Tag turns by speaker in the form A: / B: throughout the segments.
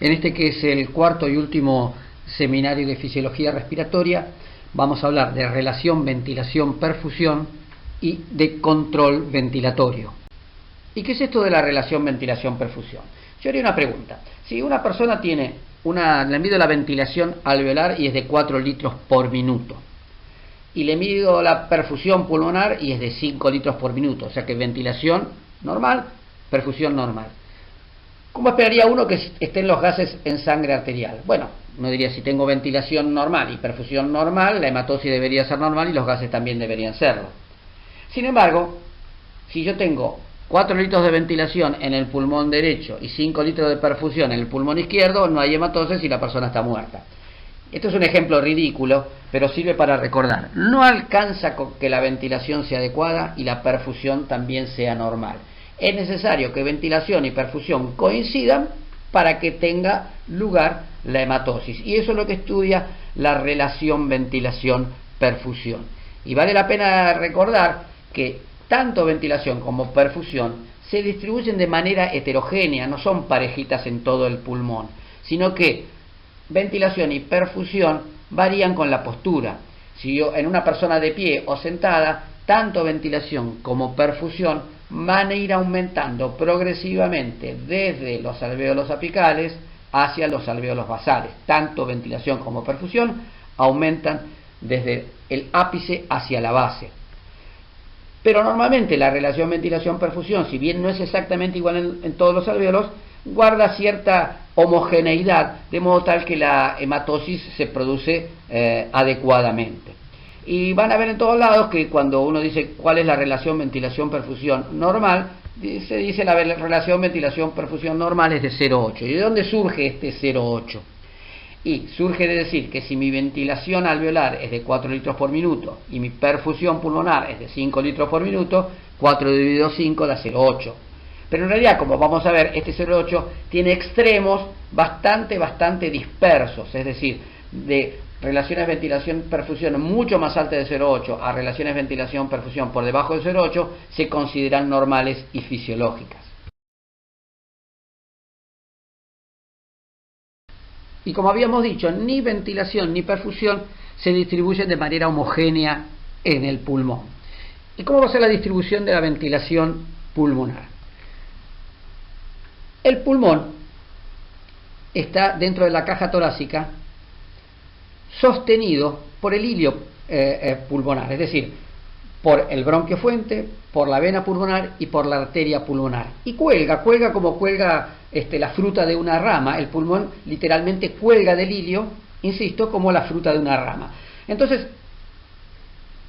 A: En este que es el cuarto y último seminario de fisiología respiratoria, vamos a hablar de relación ventilación-perfusión y de control ventilatorio. ¿Y qué es esto de la relación ventilación-perfusión? Yo haría una pregunta. Si una persona tiene le mido la ventilación alveolar y es de 4 litros por minuto, y le mido la perfusión pulmonar y es de 5 litros por minuto, o sea que ventilación normal, perfusión normal. ¿Cómo esperaría uno que estén los gases en sangre arterial? Bueno, uno diría, si tengo ventilación normal y perfusión normal, la hematosis debería ser normal y los gases también deberían serlo. Sin embargo, si yo tengo 4 litros de ventilación en el pulmón derecho y 5 litros de perfusión en el pulmón izquierdo, no hay hematosis y la persona está muerta. Esto es un ejemplo ridículo, pero sirve para recordar. No alcanza con que la ventilación sea adecuada y la perfusión también sea normal. Es necesario que ventilación y perfusión coincidan para que tenga lugar la hematosis. Y eso es lo que estudia la relación ventilación-perfusión. Y vale la pena recordar que tanto ventilación como perfusión se distribuyen de manera heterogénea, no son parejitas en todo el pulmón, sino que ventilación y perfusión varían con la postura. Si yo en una persona de pie o sentada, tanto ventilación como perfusión van a ir aumentando progresivamente desde los alvéolos apicales hacia los alvéolos basales. Tanto ventilación como perfusión aumentan desde el ápice hacia la base. Pero normalmente la relación ventilación-perfusión, si bien no es exactamente igual en todos los alvéolos, guarda cierta homogeneidad, de modo tal que la hematosis se produce adecuadamente. Y van a ver en todos lados que cuando uno dice cuál es la relación ventilación-perfusión normal, se dice la relación ventilación-perfusión normal es de 0,8. ¿Y de dónde surge este 0,8? Y surge de decir que si mi ventilación alveolar es de 4 litros por minuto y mi perfusión pulmonar es de 5 litros por minuto, 4 dividido 5 da 0,8. Pero en realidad, como vamos a ver, este 0,8 tiene extremos bastante dispersos, es decir, de relaciones ventilación-perfusión mucho más altas de 0,8 a relaciones ventilación-perfusión por debajo de 0,8 se consideran normales y fisiológicas. Y como habíamos dicho, ni ventilación ni perfusión se distribuyen de manera homogénea en el pulmón. ¿Y cómo va a ser la distribución de la ventilación pulmonar? El pulmón está dentro de la caja torácica sostenido por el hilio pulmonar, es decir, por el bronquio fuente, por la vena pulmonar y por la arteria pulmonar. Y cuelga como cuelga la fruta de una rama. El pulmón literalmente cuelga del hilio, insisto, como la fruta de una rama. Entonces,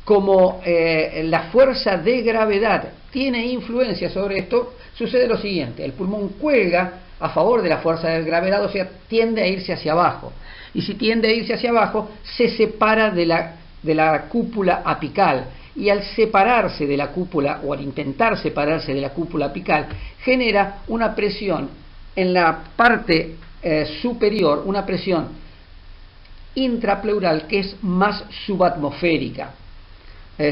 A: como la fuerza de gravedad tiene influencia sobre esto, sucede lo siguiente: el pulmón cuelga a favor de la fuerza de gravedad, o sea, tiende a irse hacia abajo. Y si tiende a irse hacia abajo, se separa de la cúpula apical. Y al separarse de la cúpula, o al intentar separarse de la cúpula apical, genera una presión en la parte superior, una presión intrapleural que es más subatmosférica.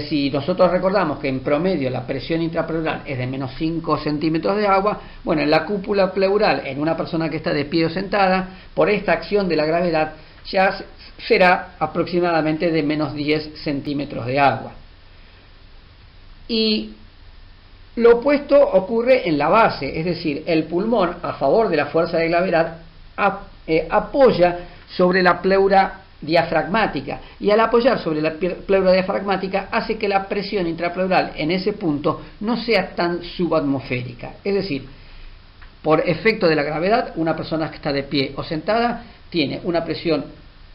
A: Si nosotros recordamos que en promedio la presión intrapleural es de menos 5 centímetros de agua, bueno, en la cúpula pleural, en una persona que está de pie o sentada, por esta acción de la gravedad, ya será aproximadamente de menos 10 centímetros de agua. Y lo opuesto ocurre en la base, es decir, el pulmón, a favor de la fuerza de gravedad, apoya sobre la pleura diafragmática, y al apoyar sobre la pleura diafragmática hace que la presión intrapleural en ese punto no sea tan subatmosférica. Es decir, por efecto de la gravedad, una persona que está de pie o sentada tiene una presión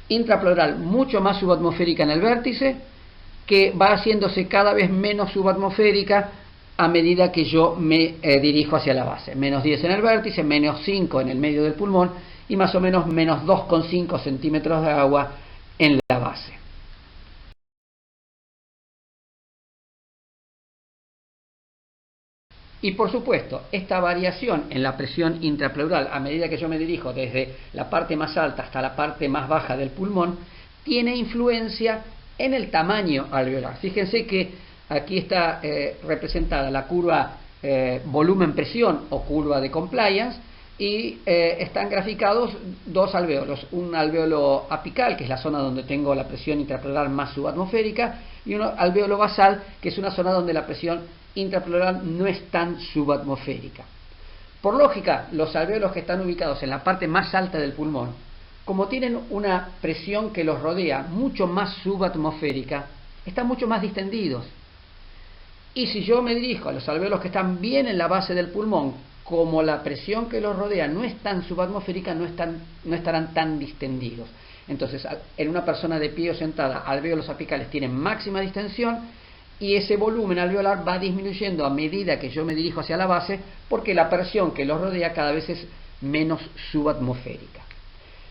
A: intrapleural mucho más subatmosférica en el vértice, que va haciéndose cada vez menos subatmosférica a medida que yo me dirijo hacia la base. Menos 10 en el vértice, menos 5 en el medio del pulmón y más o menos menos 2,5 centímetros de agua en la base. Y por supuesto, esta variación en la presión intrapleural a medida que yo me dirijo desde la parte más alta hasta la parte más baja del pulmón tiene influencia en el tamaño alveolar. Fíjense que aquí está representada la curva volumen-presión o curva de compliance, y están graficados dos alvéolos, un alvéolo apical, que es la zona donde tengo la presión intrapleural más subatmosférica, y un alvéolo basal, que es una zona donde la presión intrapleural no es tan subatmosférica. Por lógica, los alvéolos que están ubicados en la parte más alta del pulmón, como tienen una presión que los rodea mucho más subatmosférica, están mucho más distendidos. Y si yo me dirijo a los alvéolos que están bien en la base del pulmón, como la presión que los rodea no es tan subatmosférica, no estarán tan distendidos. Entonces, en una persona de pie o sentada, alvéolos apicales tienen máxima distensión y ese volumen alveolar va disminuyendo a medida que yo me dirijo hacia la base, porque la presión que los rodea cada vez es menos subatmosférica.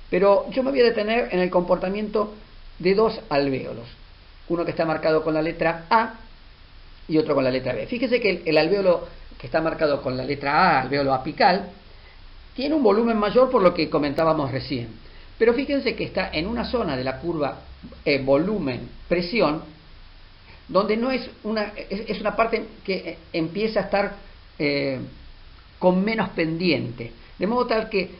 A: Pero yo me voy a detener en el comportamiento de dos alvéolos, uno que está marcado con la letra A y otro con la letra B. Fíjese que el alvéolo que está marcado con la letra A, alvéolo apical, tiene un volumen mayor por lo que comentábamos recién. Pero fíjense que está en una zona de la curva volumen-presión, donde no es una parte que empieza a estar con menos pendiente. De modo tal que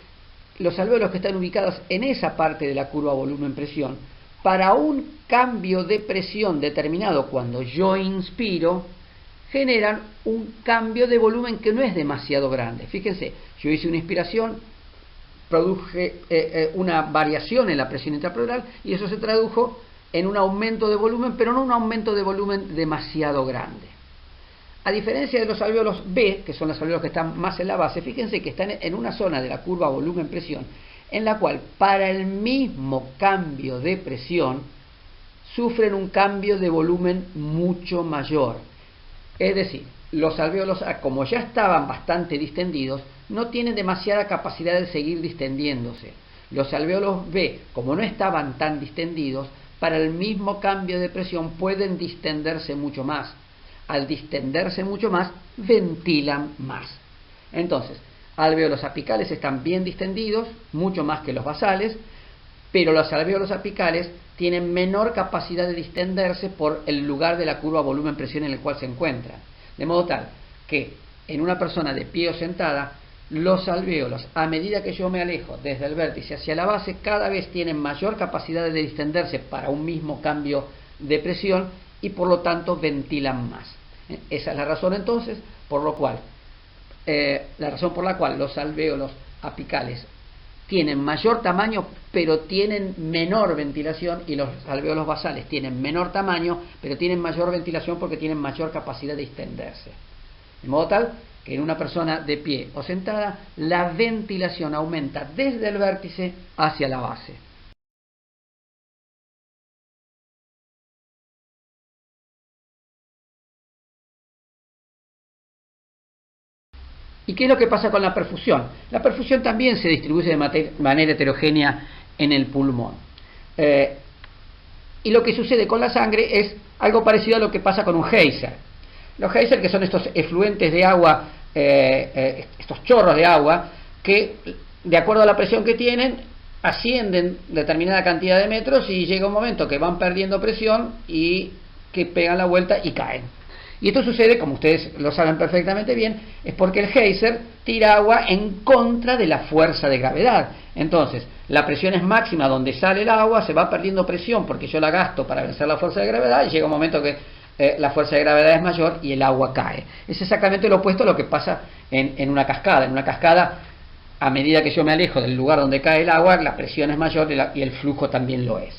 A: los alvéolos que están ubicados en esa parte de la curva volumen-presión, para un cambio de presión determinado cuando yo inspiro, generan un cambio de volumen que no es demasiado grande. Fíjense, yo hice una inspiración, produje una variación en la presión intrapleural y eso se tradujo en un aumento de volumen, pero no un aumento de volumen demasiado grande. A diferencia de los alvéolos B, que son los alvéolos que están más en la base, fíjense que están en una zona de la curva volumen-presión, en la cual para el mismo cambio de presión sufren un cambio de volumen mucho mayor. Es decir, los alvéolos A, como ya estaban bastante distendidos, no tienen demasiada capacidad de seguir distendiéndose. Los alvéolos B, como no estaban tan distendidos, para el mismo cambio de presión pueden distenderse mucho más. Al distenderse mucho más, ventilan más. Entonces, alvéolos apicales están bien distendidos, mucho más que los basales, pero los alvéolos apicales tienen menor capacidad de distenderse por el lugar de la curva volumen-presión en el cual se encuentran. De modo tal que en una persona de pie o sentada, los alvéolos, a medida que yo me alejo desde el vértice hacia la base, cada vez tienen mayor capacidad de distenderse para un mismo cambio de presión y por lo tanto ventilan más. Esa es la razón entonces por la cual los alvéolos apicales tienen mayor tamaño pero tienen menor ventilación, y los alvéolos basales tienen menor tamaño pero tienen mayor ventilación porque tienen mayor capacidad de distenderse. De modo tal que en una persona de pie o sentada la ventilación aumenta desde el vértice hacia la base. ¿Y qué es lo que pasa con la perfusión? La perfusión también se distribuye de manera heterogénea en el pulmón. Y lo que sucede con la sangre es algo parecido a lo que pasa con un geyser. Los geysers, que son estos efluentes de agua, estos chorros de agua, que de acuerdo a la presión que tienen, ascienden determinada cantidad de metros y llega un momento que van perdiendo presión y que pegan la vuelta y caen. Y esto sucede, como ustedes lo saben perfectamente bien, es porque el geyser tira agua en contra de la fuerza de gravedad. Entonces, la presión es máxima donde sale el agua, se va perdiendo presión porque yo la gasto para vencer la fuerza de gravedad y llega un momento que la fuerza de gravedad es mayor y el agua cae. Es exactamente lo opuesto a lo que pasa en una cascada. En una cascada, a medida que yo me alejo del lugar donde cae el agua, la presión es mayor y el flujo también lo es.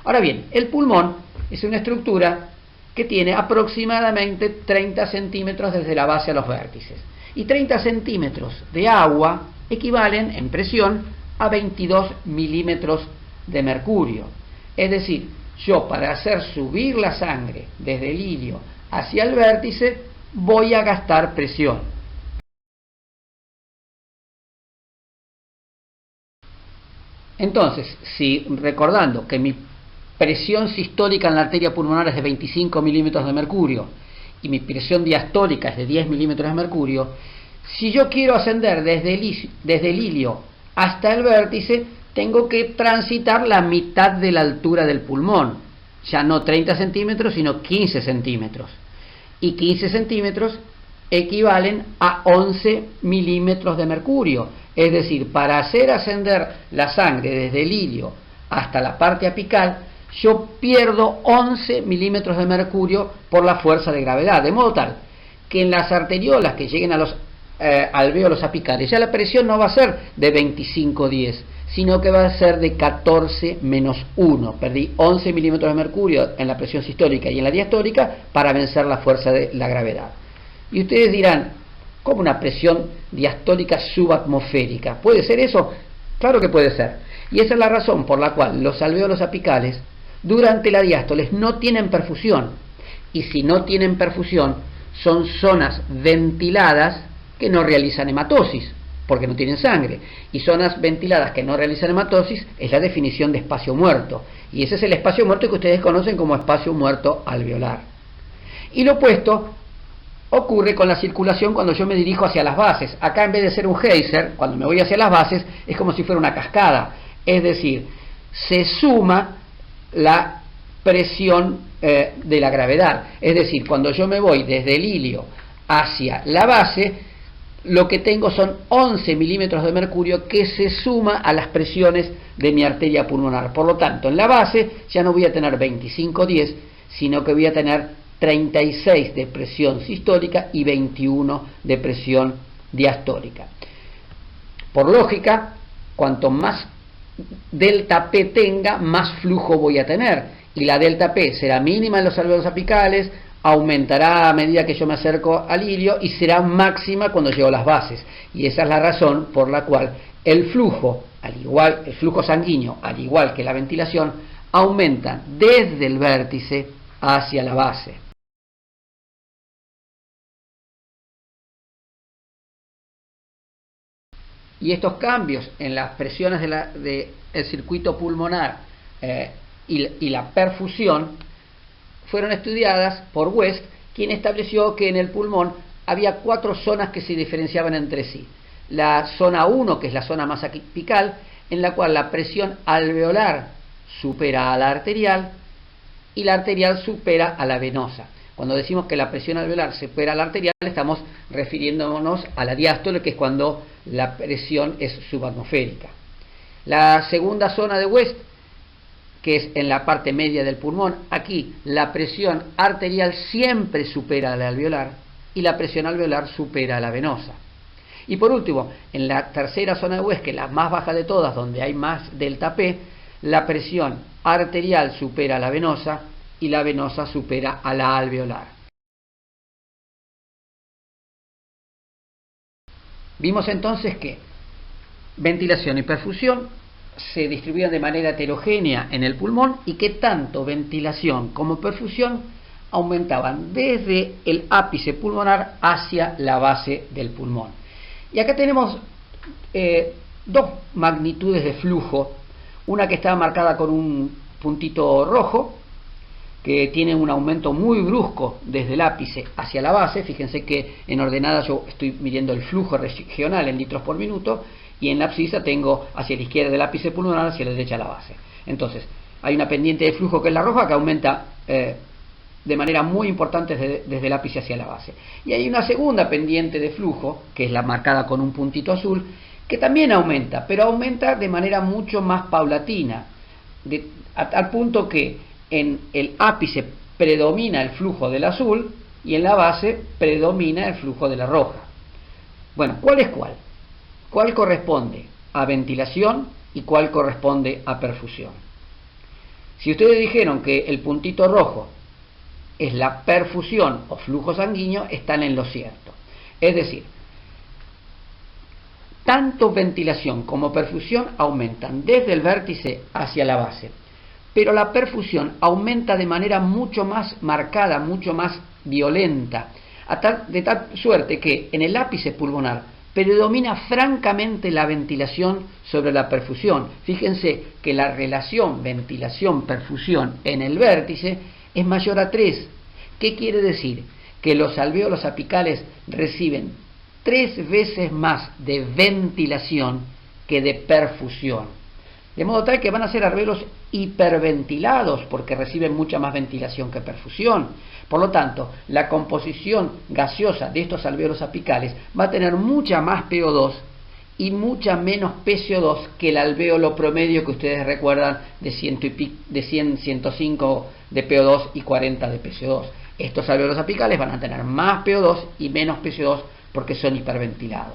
A: Ahora bien, el pulmón es una estructura que tiene aproximadamente 30 centímetros desde la base a los vértices. Y 30 centímetros de agua equivalen en presión a 22 milímetros de mercurio. Es decir, yo para hacer subir la sangre desde el ilio hacia el vértice voy a gastar presión. Entonces, si recordando que mi presión sistólica en la arteria pulmonar es de 25 milímetros de mercurio y mi presión diastólica es de 10 milímetros de mercurio, si yo quiero ascender desde el ilio hasta el vértice, tengo que transitar la mitad de la altura del pulmón, ya no 30 centímetros, sino 15 centímetros. Y 15 centímetros equivalen a 11 milímetros de mercurio. Es decir, para hacer ascender la sangre desde el ilio hasta la parte apical, yo pierdo 11 milímetros de mercurio por la fuerza de gravedad, de modo tal que en las arteriolas que lleguen a los alvéolos apicales, ya la presión no va a ser de 25-10, sino que va a ser de 14-1. Perdí 11 milímetros de mercurio en la presión sistólica y en la diastólica para vencer la fuerza de la gravedad. Y ustedes dirán, ¿cómo una presión diastólica subatmosférica? ¿Puede ser eso? Claro que puede ser. Y esa es la razón por la cual los alvéolos apicales durante la diástoles no tienen perfusión. Y si no tienen perfusión, son zonas ventiladas que no realizan hematosis, porque no tienen sangre. Y zonas ventiladas que no realizan hematosis es la definición de espacio muerto. Y ese es el espacio muerto que ustedes conocen como espacio muerto alveolar. Y lo opuesto ocurre con la circulación cuando yo me dirijo hacia las bases. Acá, en vez de ser un geyser, cuando me voy hacia las bases, es como si fuera una cascada. Es decir, se suma la presión de la gravedad. Es decir, cuando yo me voy desde el ilio hacia la base, lo que tengo son 11 milímetros de mercurio que se suma a las presiones de mi arteria pulmonar. Por lo tanto, en la base ya no voy a tener 25-10, sino que voy a tener 36 de presión sistólica y 21 de presión diastólica. Por lógica, cuanto más delta P tenga, más flujo voy a tener. Y la delta P será mínima en los alvéolos apicales, aumentará a medida que yo me acerco al ilio y será máxima cuando llego a las bases. Y esa es la razón por la cual el flujo sanguíneo, al igual que la ventilación, aumenta desde el vértice hacia la base. Y estos cambios en las presiones del circuito pulmonar y la perfusión fueron estudiadas por West, quien estableció que en el pulmón había 4 zonas que se diferenciaban entre sí. La zona 1, que es la zona más apical, en la cual la presión alveolar supera a la arterial y la arterial supera a la venosa. Cuando decimos que la presión alveolar supera a la arterial, estamos refiriéndonos a la diástole, que es cuando la presión es subatmosférica. La segunda zona de West, que es en la parte media del pulmón, aquí la presión arterial siempre supera a la alveolar y la presión alveolar supera a la venosa. Y por último, en la tercera zona de West, que es la más baja de todas, donde hay más delta P, la presión arterial supera a la venosa y la venosa supera a la alveolar. Vimos entonces que ventilación y perfusión se distribuían de manera heterogénea en el pulmón y que tanto ventilación como perfusión aumentaban desde el ápice pulmonar hacia la base del pulmón. Y acá tenemos dos magnitudes de flujo, una que está marcada con un puntito rojo, que tiene un aumento muy brusco desde el ápice hacia la base. Fíjense que en ordenada yo estoy midiendo el flujo regional en litros por minuto, y en la abscisa tengo hacia la izquierda del ápice pulmonar, hacia la derecha la base. Entonces, hay una pendiente de flujo que es la roja, que aumenta de manera muy importante desde el ápice hacia la base. Y hay una segunda pendiente de flujo, que es la marcada con un puntito azul, que también aumenta, pero aumenta de manera mucho más paulatina, al punto que en el ápice predomina el flujo del azul y en la base predomina el flujo de la roja. Bueno, ¿cuál es cuál? ¿Cuál corresponde a ventilación y cuál corresponde a perfusión? Si ustedes dijeron que el puntito rojo es la perfusión o flujo sanguíneo, están en lo cierto. Es decir, tanto ventilación como perfusión aumentan desde el vértice hacia la base, pero la perfusión aumenta de manera mucho más marcada, mucho más violenta, de tal suerte que en el ápice pulmonar predomina francamente la ventilación sobre la perfusión. Fíjense que la relación ventilación-perfusión en el vértice es mayor a 3. ¿Qué quiere decir? Que los alvéolos apicales reciben 3 veces más de ventilación que de perfusión. De modo tal que van a ser alvéolos hiperventilados porque reciben mucha más ventilación que perfusión. Por lo tanto, la composición gaseosa de estos alvéolos apicales va a tener mucha más PO2 y mucha menos PCO2 que el alvéolo promedio que ustedes recuerdan de 100, 105 de PO2 y 40 de PCO2. Estos alvéolos apicales van a tener más PO2 y menos PCO2 porque son hiperventilados.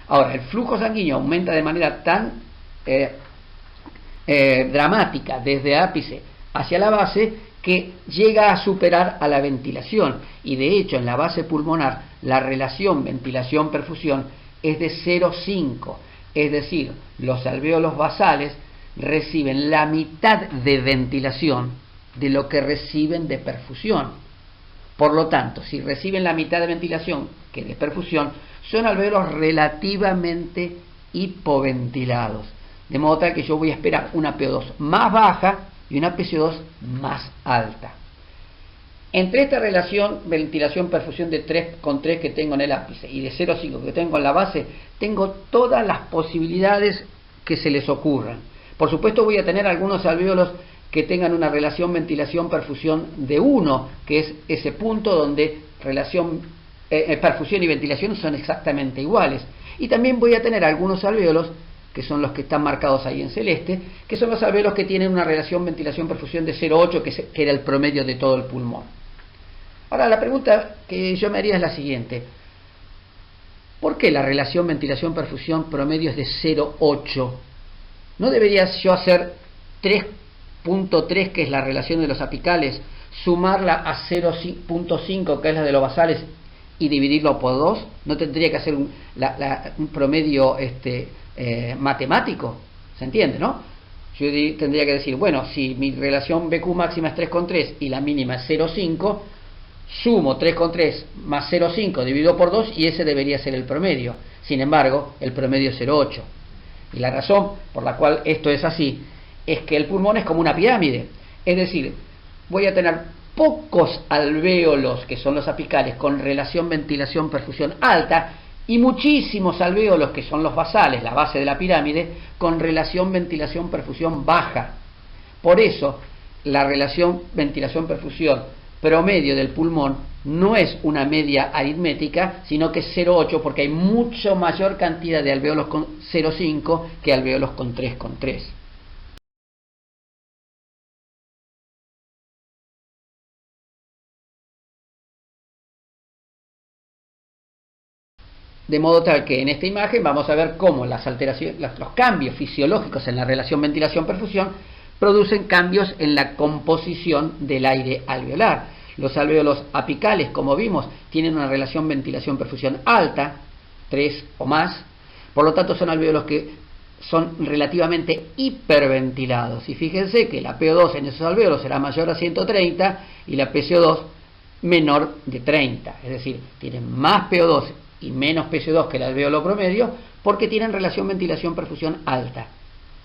A: Ahora, el flujo sanguíneo aumenta de manera tan dramática desde ápice hacia la base que llega a superar a la ventilación, y de hecho en la base pulmonar la relación ventilación-perfusión es de 0,5, es decir, los alvéolos basales reciben la mitad de ventilación de lo que reciben de perfusión. Por lo tanto, si reciben la mitad de ventilación que de perfusión, son alvéolos relativamente hipoventilados, de modo tal que yo voy a esperar una PO2 más baja y una PCO2 más alta. Entre esta relación ventilación-perfusión de 3,3 que tengo en el ápice y de 0,5 que tengo en la base, tengo todas las posibilidades que se les ocurran. Por supuesto voy a tener algunos alvéolos que tengan una relación ventilación-perfusión de 1, que es ese punto donde perfusión y ventilación son exactamente iguales. Y también voy a tener algunos alvéolos, que son los que están marcados ahí en celeste, que son los alvéolos que tienen una relación ventilación-perfusión de 0,8, que era el promedio de todo el pulmón. Ahora, la pregunta que yo me haría es la siguiente: ¿por qué la relación ventilación-perfusión promedio es de 0,8? ¿No debería yo hacer 3,3, que es la relación de los apicales, sumarla a 0,5, que es la de los basales, y dividirlo por 2? ¿No tendría que hacer un promedio matemático? ¿Se entiende, no? Yo tendría que decir, bueno, si mi relación BQ máxima es 3,3 y la mínima es 0,5, sumo 3,3 más 0,5 dividido por 2 y ese debería ser el promedio. Sin embargo, el promedio es 0,8. Y la razón por la cual esto es así es que el pulmón es como una pirámide. Es decir, voy a tener pocos alvéolos, que son los apicales, con relación ventilación-perfusión alta, y muchísimos alvéolos, que son los basales, la base de la pirámide, con relación ventilación-perfusión baja. Por eso, la relación ventilación-perfusión promedio del pulmón no es una media aritmética, sino que es 0,8, porque hay mucho mayor cantidad de alvéolos con 0,5 que alvéolos con 3,3. De modo tal que en esta imagen vamos a ver cómo las alteraciones, los cambios fisiológicos en la relación ventilación-perfusión producen cambios en la composición del aire alveolar. Los alvéolos apicales, como vimos, tienen una relación ventilación-perfusión alta, 3 o más, por lo tanto son alvéolos que son relativamente hiperventilados. Y fíjense que la PO2 en esos alvéolos será mayor a 130 y la PCO2 menor de 30, es decir, tienen más PO2 y menos PCO2 que el alvéolo promedio porque tienen relación ventilación-perfusión alta.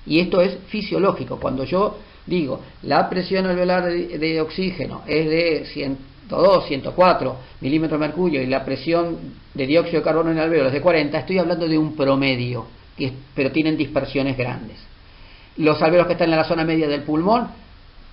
A: Y esto es fisiológico. Cuando yo digo la presión alveolar de oxígeno es de 102, 104 milímetros de mercurio y la presión de dióxido de carbono en el alvéolo es de 40, estoy hablando de un promedio, pero tienen dispersiones grandes. Los alvéolos que están en la zona media del pulmón,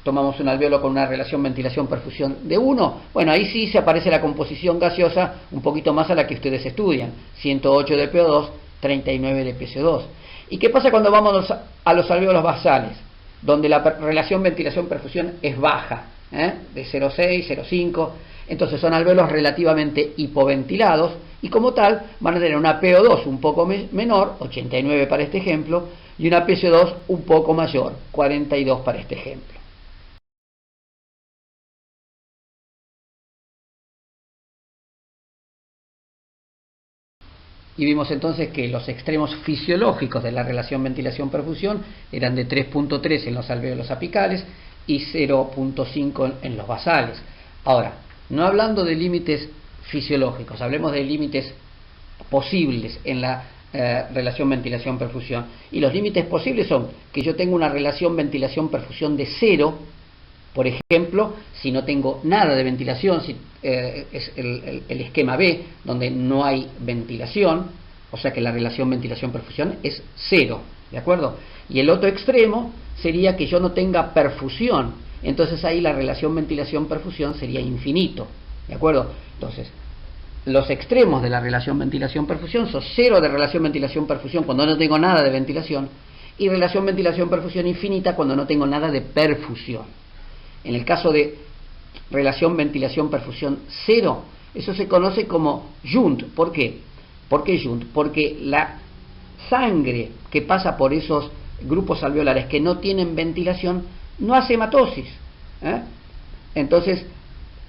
A: tomamos un alvéolo con una relación ventilación-perfusión de 1, bueno, ahí sí se aparece la composición gaseosa un poquito más a la que ustedes estudian, 108 de PO2, 39 de PCO2. ¿Y qué pasa cuando vamos a los alvéolos basales, donde la relación ventilación-perfusión es baja, de 0,6, 0,5? Entonces son alvéolos relativamente hipoventilados y como tal van a tener una PO2 un poco menor, 89 para este ejemplo, y una PCO2 un poco mayor, 42 para este ejemplo. Y vimos entonces que los extremos fisiológicos de la relación ventilación-perfusión eran de 3,3 en los alvéolos apicales y 0,5 en los basales. Ahora, no hablando de límites fisiológicos, hablemos de límites posibles en la relación ventilación-perfusión. Y los límites posibles son que yo tengo una relación ventilación-perfusión de 0, por ejemplo, si no tengo nada de ventilación, si es el esquema B, donde no hay ventilación, o sea que la relación ventilación-perfusión es 0, ¿de acuerdo? Y el otro extremo sería que yo no tenga perfusión, entonces ahí la relación ventilación-perfusión sería infinito, ¿de acuerdo? Entonces, los extremos de la relación ventilación-perfusión son 0 de relación ventilación-perfusión cuando no tengo nada de ventilación y relación ventilación-perfusión infinita cuando no tengo nada de perfusión. En el caso de relación ventilación-perfusión 0, eso se conoce como Junt. ¿Por qué? ¿Por qué Junt? Porque la sangre que pasa por esos grupos alveolares que no tienen ventilación no hace hematosis. Entonces,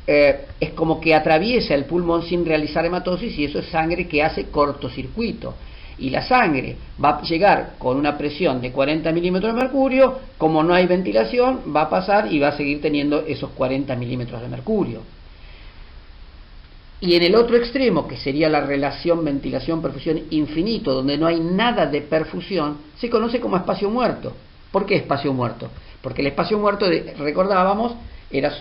A: es como que atraviesa el pulmón sin realizar hematosis y eso es sangre que hace cortocircuito. Y la sangre va a llegar con una presión de 40 milímetros de mercurio, como no hay ventilación, va a pasar y va a seguir teniendo esos 40 milímetros de mercurio. Y en el otro extremo, que sería la relación ventilación-perfusión infinito, donde no hay nada de perfusión, se conoce como espacio muerto. ¿Por qué espacio muerto? Porque el espacio muerto, recordábamos, eran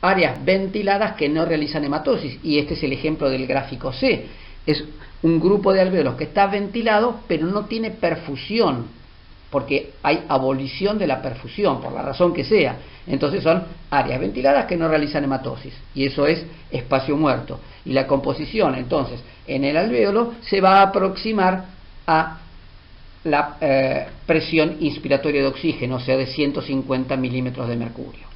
A: áreas ventiladas que no realizan hematosis, y este es el ejemplo del gráfico C. Es un grupo de alvéolos que está ventilado, pero no tiene perfusión, porque hay abolición de la perfusión, por la razón que sea. Entonces son áreas ventiladas que no realizan hematosis, y eso es espacio muerto. Y la composición, entonces, en el alvéolo se va a aproximar a la presión inspiratoria de oxígeno, o sea, de 150 milímetros de mercurio.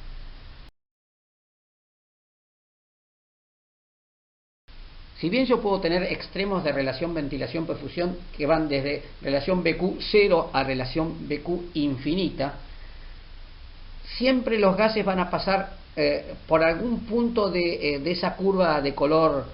A: Si bien yo puedo tener extremos de relación ventilación-perfusión que van desde relación BQ0 a relación BQ infinita, siempre los gases van a pasar por algún punto de esa curva de color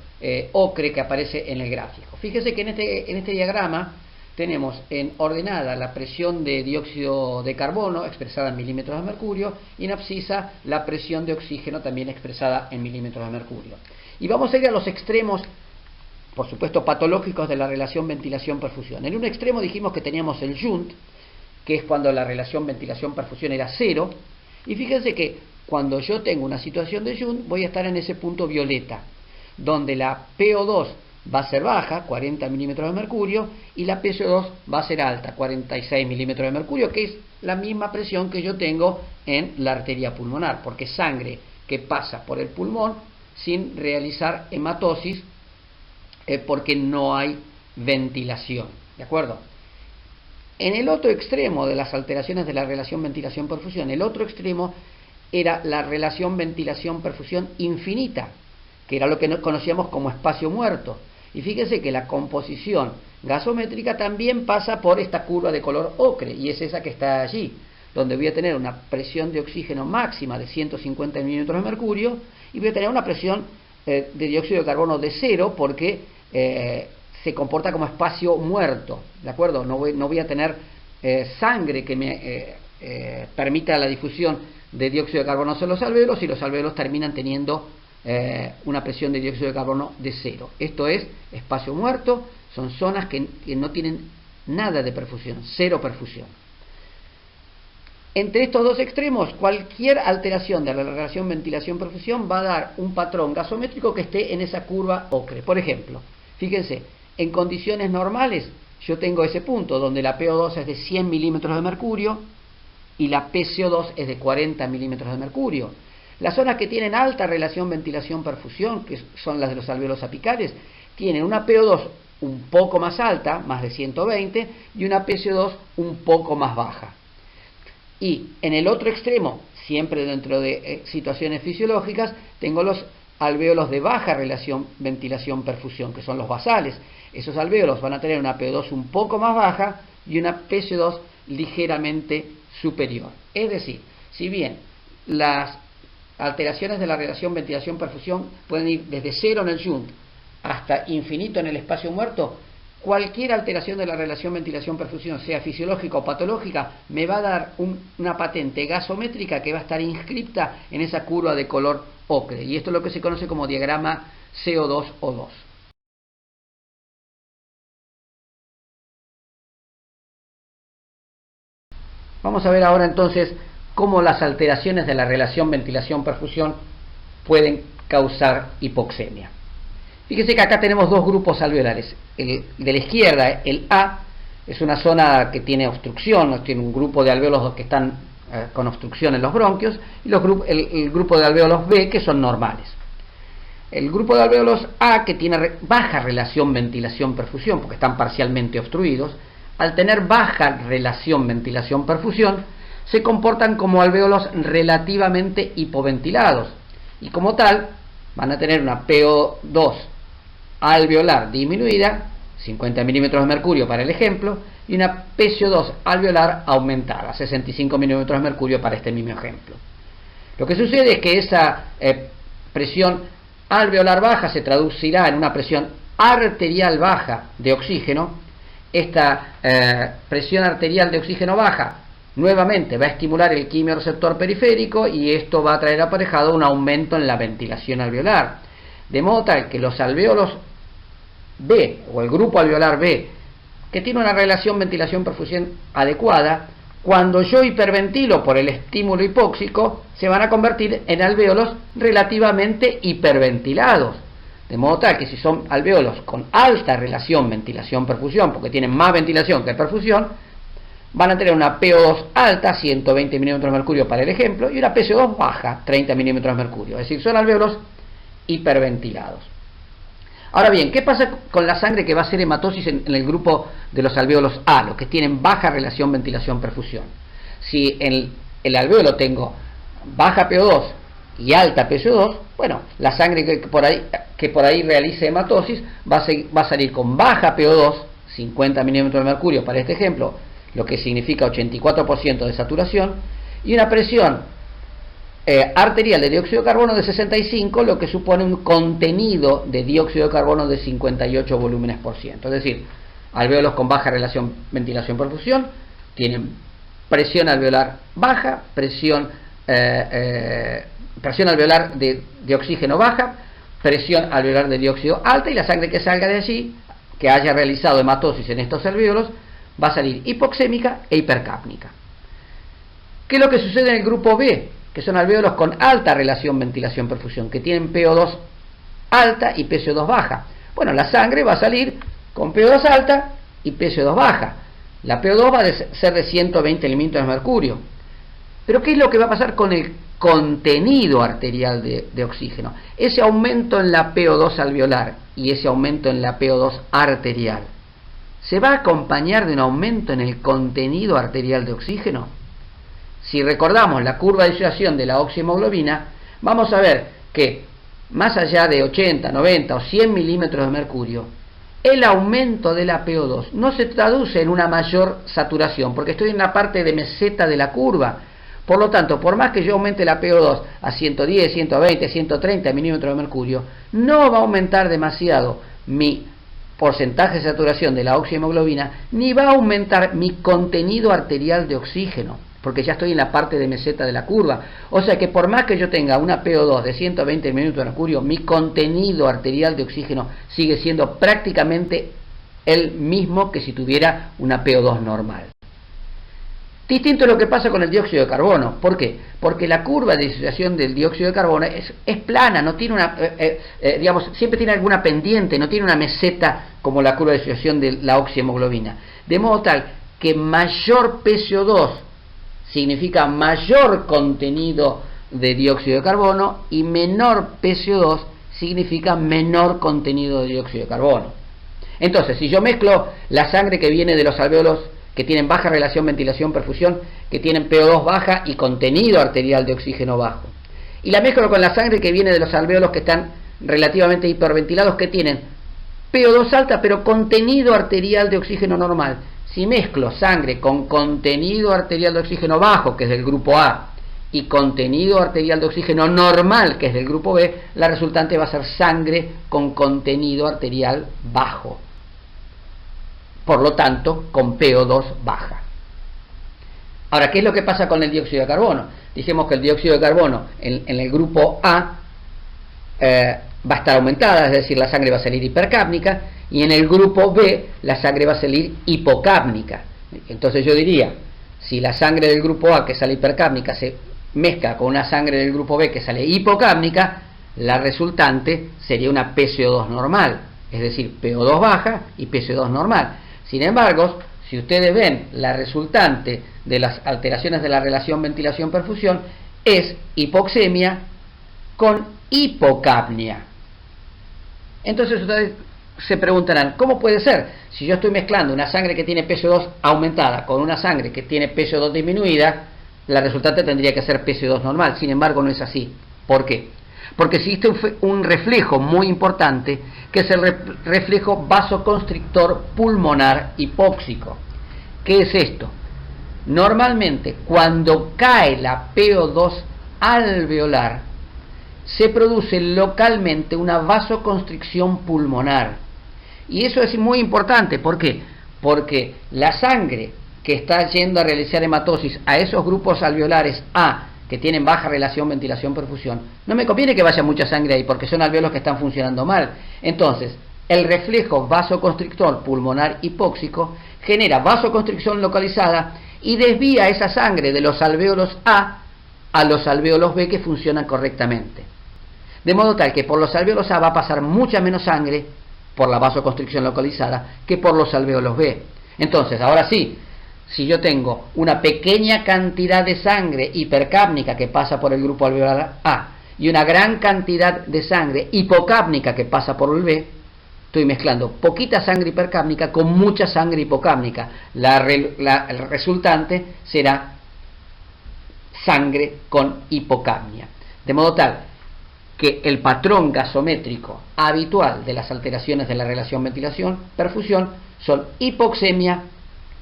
A: ocre que aparece en el gráfico. Fíjese que en este diagrama tenemos en ordenada la presión de dióxido de carbono expresada en milímetros de mercurio y en abscisa la presión de oxígeno también expresada en milímetros de mercurio. Y vamos a ir a los extremos, por supuesto patológicos, de la relación ventilación-perfusión. En un extremo dijimos que teníamos el Junt, que es cuando la relación ventilación-perfusión era 0, y fíjense que cuando yo tengo una situación de Junt voy a estar en ese punto violeta, donde la PO2 va a ser baja, 40 milímetros de mercurio, y la PCO2 va a ser alta, 46 milímetros de mercurio, que es la misma presión que yo tengo en la arteria pulmonar, porque es sangre que pasa por el pulmón sin realizar hematosis, porque no hay ventilación, ¿de acuerdo? En el otro extremo de las alteraciones de la relación ventilación-perfusión, el otro extremo era la relación ventilación-perfusión infinita, que era lo que conocíamos como espacio muerto. Y fíjense que la composición gasométrica también pasa por esta curva de color ocre, y es esa que está allí, donde voy a tener una presión de oxígeno máxima de 150 milímetros de mercurio y voy a tener una presión de dióxido de carbono de 0, porque se comporta como espacio muerto, ¿de acuerdo? No voy a tener sangre que me permita la difusión de dióxido de carbono en los alvéolos, y los alvéolos terminan teniendo una presión de dióxido de carbono de 0. Esto es espacio muerto, son zonas que no tienen nada de perfusión, 0 perfusión. Entre estos dos extremos, cualquier alteración de la relación ventilación-perfusión va a dar un patrón gasométrico que esté en esa curva ocre. Por ejemplo, fíjense, en condiciones normales yo tengo ese punto donde la PO2 es de 100 milímetros de mercurio y la PCO2 es de 40 milímetros de mercurio. Las zonas que tienen alta relación ventilación-perfusión, que son las de los alvéolos apicales, tienen una PO2 un poco más alta, más de 120, y una PCO2 un poco más baja. Y en el otro extremo, siempre dentro de situaciones fisiológicas, tengo los alvéolos de baja relación ventilación-perfusión, que son los basales. Esos alvéolos van a tener una PO2 un poco más baja y una PCO2 ligeramente superior. Es decir, si bien las alteraciones de la relación ventilación-perfusión pueden ir desde 0 en el Junt hasta infinito en el espacio muerto, cualquier alteración de la relación ventilación-perfusión, sea fisiológica o patológica, me va a dar una patente gasométrica que va a estar inscripta en esa curva de color ocre. Y esto es lo que se conoce como diagrama CO2O2. Vamos a ver ahora entonces cómo las alteraciones de la relación ventilación-perfusión pueden causar hipoxemia. Fíjese que acá tenemos dos grupos alveolares. El de la izquierda, el A, es una zona que tiene obstrucción, tiene un grupo de alvéolos que están con obstrucción en los bronquios, y el grupo de alvéolos B, que son normales. el grupo de alvéolos A, que tiene baja relación ventilación-perfusión, porque están parcialmente obstruidos, al tener baja relación ventilación-perfusión, se comportan como alvéolos relativamente hipoventilados, y como tal, van a tener una PO2 alveolar disminuida, 50 milímetros de mercurio para el ejemplo, y una PCO2 alveolar aumentada, 65 milímetros de mercurio para este mismo ejemplo. Lo que sucede es que esa presión alveolar baja se traducirá en una presión arterial baja de oxígeno. Esta presión arterial de oxígeno baja nuevamente va a estimular el quimiorreceptor periférico y esto va a traer aparejado un aumento en la ventilación alveolar. De modo tal que los alvéolos B o el grupo alveolar B, que tiene una relación ventilación-perfusión adecuada, cuando yo hiperventilo por el estímulo hipóxico, se van a convertir en alvéolos relativamente hiperventilados. De modo tal que si son alvéolos con alta relación ventilación-perfusión, porque tienen más ventilación que perfusión, van a tener una PO2 alta, 120 milímetros de mercurio para el ejemplo, y una PCO2 baja, 30 milímetros de mercurio. Es decir, son alvéolos hiperventilados. Ahora bien, ¿qué pasa con la sangre que va a hacer hematosis en el grupo de los alvéolos A, los que tienen baja relación ventilación-perfusión? Si en el alvéolo tengo baja PO2 y alta PCO2, bueno, la sangre que por ahí realice hematosis va a salir con baja PO2, 50 milímetros de mercurio para este ejemplo, lo que significa 84% de saturación, y una presión arterial de dióxido de carbono de 65, lo que supone un contenido de dióxido de carbono de 58 volúmenes por ciento. Es decir, alvéolos con baja relación ventilación-perfusión tienen presión alveolar baja, presión alveolar de oxígeno baja, presión alveolar de dióxido alta, y la sangre que salga de allí, que haya realizado hematosis en estos alvéolos, va a salir hipoxémica e hipercápnica. ¿Qué es lo que sucede en el grupo B? Que son alvéolos con alta relación ventilación-perfusión, que tienen PO2 alta y PCO2 baja. Bueno, la sangre va a salir con PO2 alta y PCO2 baja. La PO2 va a ser de 120 milímetros de mercurio. Pero ¿qué es lo que va a pasar con el contenido arterial de oxígeno? Ese aumento en la PO2 alveolar y ese aumento en la PO2 arterial, ¿se va a acompañar de un aumento en el contenido arterial de oxígeno? Si recordamos la curva de disociación de la oxihemoglobina, vamos a ver que más allá de 80, 90 o 100 milímetros de mercurio, el aumento de la PO2 no se traduce en una mayor saturación, porque estoy en la parte de meseta de la curva. Por lo tanto, por más que yo aumente la PO2 a 110, 120, 130 milímetros de mercurio, no va a aumentar demasiado mi porcentaje de saturación de la oxihemoglobina, ni va a aumentar mi contenido arterial de oxígeno, porque ya estoy en la parte de meseta de la curva. O sea que por más que yo tenga una PO2 de 120 milímetros de mercurio, mi contenido arterial de oxígeno sigue siendo prácticamente el mismo que si tuviera una PO2 normal. Distinto es lo que pasa con el dióxido de carbono. ¿Por qué? Porque la curva de disociación del dióxido de carbono es plana, no tiene una, siempre tiene alguna pendiente, no tiene una meseta como la curva de disociación de la oxihemoglobina. De modo tal que mayor PCO2 significa mayor contenido de dióxido de carbono y menor PCO2 significa menor contenido de dióxido de carbono. Entonces, si yo mezclo la sangre que viene de los alvéolos que tienen baja relación ventilación-perfusión, que tienen PO2 baja y contenido arterial de oxígeno bajo, y la mezclo con la sangre que viene de los alvéolos que están relativamente hiperventilados, que tienen PO2 alta pero contenido arterial de oxígeno normal, si mezclo sangre con contenido arterial de oxígeno bajo, que es del grupo A, y contenido arterial de oxígeno normal, que es del grupo B, la resultante va a ser sangre con contenido arterial bajo. Por lo tanto, con PO2 baja. Ahora, ¿qué es lo que pasa con el dióxido de carbono? Dijimos que el dióxido de carbono en el grupo A va a estar aumentada, es decir, la sangre va a salir hipercápnica, y en el grupo B la sangre va a salir hipocápnica. Entonces yo diría, si la sangre del grupo A que sale hipercápnica se mezcla con una sangre del grupo B que sale hipocápnica, la resultante sería una PCO2 normal, es decir, PO2 baja y PCO2 normal. Sin embargo, si ustedes ven, la resultante de las alteraciones de la relación ventilación-perfusión es hipoxemia con hipocapnia. Entonces ustedes se preguntarán, ¿cómo puede ser? Si yo estoy mezclando una sangre que tiene PSO2 aumentada con una sangre que tiene PSO2 disminuida, la resultante tendría que ser PSO2 normal. Sin embargo, no es así. ¿Por qué? Porque existe un reflejo muy importante, que es el reflejo vasoconstrictor pulmonar hipóxico. ¿Qué es esto? Normalmente, cuando cae la PO2 alveolar, se produce localmente una vasoconstricción pulmonar. Y eso es muy importante. ¿Por qué? Porque la sangre que está yendo a realizar hematosis a esos grupos alveolares A, que tienen baja relación ventilación-perfusión, no me conviene que vaya mucha sangre ahí, porque son alveolos que están funcionando mal. Entonces, el reflejo vasoconstrictor pulmonar hipóxico genera vasoconstricción localizada y desvía esa sangre de los alvéolos A los alvéolos B, que funcionan correctamente. De modo tal que por los alvéolos A va a pasar mucha menos sangre por la vasoconstricción localizada que por los alvéolos B. Entonces, ahora sí, si yo tengo una pequeña cantidad de sangre hipercápnica que pasa por el grupo alveolar A y una gran cantidad de sangre hipocápnica que pasa por el B, estoy mezclando poquita sangre hipercápnica con mucha sangre hipocápnica. El resultante será sangre con hipocapnia. De modo tal que el patrón gasométrico habitual de las alteraciones de la relación ventilación-perfusión son hipoxemia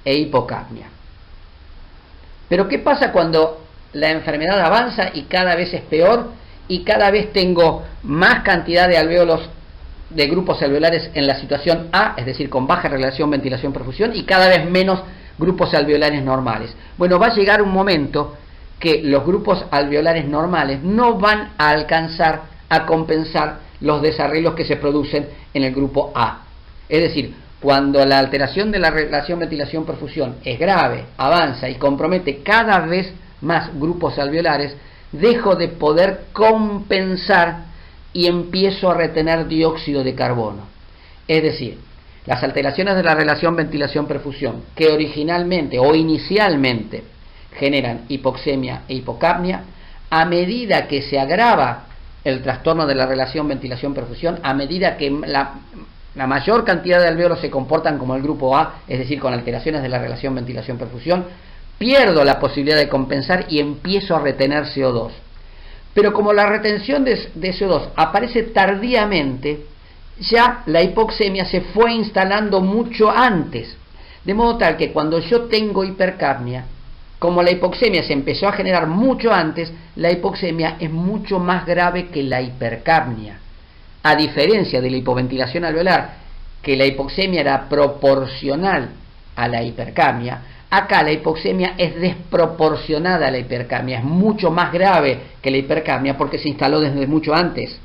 A: e hipocapnia. Pero ¿qué pasa cuando la enfermedad avanza y cada vez es peor y cada vez tengo más cantidad de alvéolos, de grupos alveolares en la situación A, es decir, con baja relación ventilación-perfusión, y cada vez menos grupos alveolares normales? Bueno, va a llegar un momento que los grupos alveolares normales no van a alcanzar a compensar los desarreglos que se producen en el grupo A. Es decir, cuando la alteración de la relación ventilación-perfusión es grave, avanza y compromete cada vez más grupos alveolares, dejo de poder compensar y empiezo a retener dióxido de carbono. Es decir, las alteraciones de la relación ventilación-perfusión, que originalmente o inicialmente generan hipoxemia e hipocapnia, a medida que se agrava el trastorno de la relación ventilación-perfusión, a medida que la mayor cantidad de alvéolos se comportan como el grupo A, es decir, con alteraciones de la relación ventilación-perfusión, pierdo la posibilidad de compensar y empiezo a retener CO2. Pero como la retención de CO2 aparece tardíamente, ya la hipoxemia se fue instalando mucho antes, de modo tal que cuando yo tengo hipercapnia, como la hipoxemia se empezó a generar mucho antes, la hipoxemia es mucho más grave que la hipercapnia. A diferencia de la hipoventilación alveolar, que la hipoxemia era proporcional a la hipercapnia, acá la hipoxemia es desproporcionada a la hipercapnia, es mucho más grave que la hipercapnia porque se instaló desde mucho antes.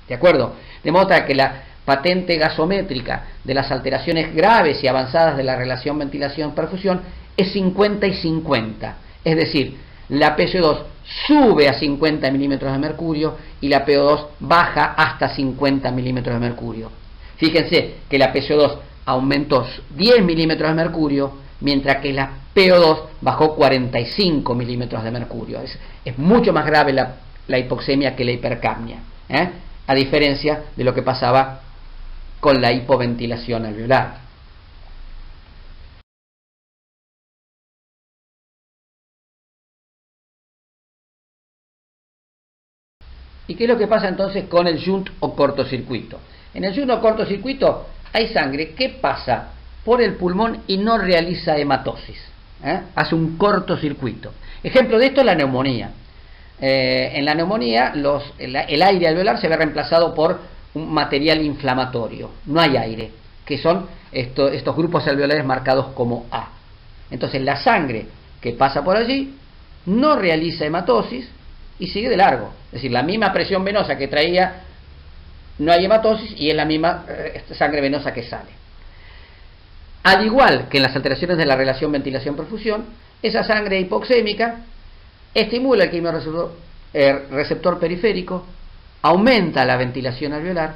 A: ¿De acuerdo? De modo que la patente gasométrica de las alteraciones graves y avanzadas de la relación ventilación-perfusión es 50 y 50. Es decir, la PSO2 sube a 50 milímetros de mercurio y la PO2 baja hasta 50 milímetros de mercurio. Fíjense que la PSO2 aumentó 10 milímetros de mercurio, mientras que la PO2 bajó 45 milímetros de mercurio. Es mucho más grave la hipoxemia que la hipercapnia, a diferencia de lo que pasaba con la hipoventilación alveolar. ¿Y qué es lo que pasa entonces con el shunt o cortocircuito? En el shunt o cortocircuito hay sangre que pasa por el pulmón y no realiza hematosis, hace un cortocircuito. Ejemplo de esto es la neumonía. En la neumonía el aire alveolar se ve reemplazado por un material inflamatorio, no hay aire, que son estos grupos alveolares marcados como A. Entonces la sangre que pasa por allí no realiza hematosis y sigue de largo. Es decir, la misma presión venosa que traía, no hay hematosis y es la misma sangre venosa que sale. Al igual que en las alteraciones de la relación ventilación-perfusión, esa sangre hipoxémica estimula el quimiorreceptor periférico, aumenta la ventilación alveolar,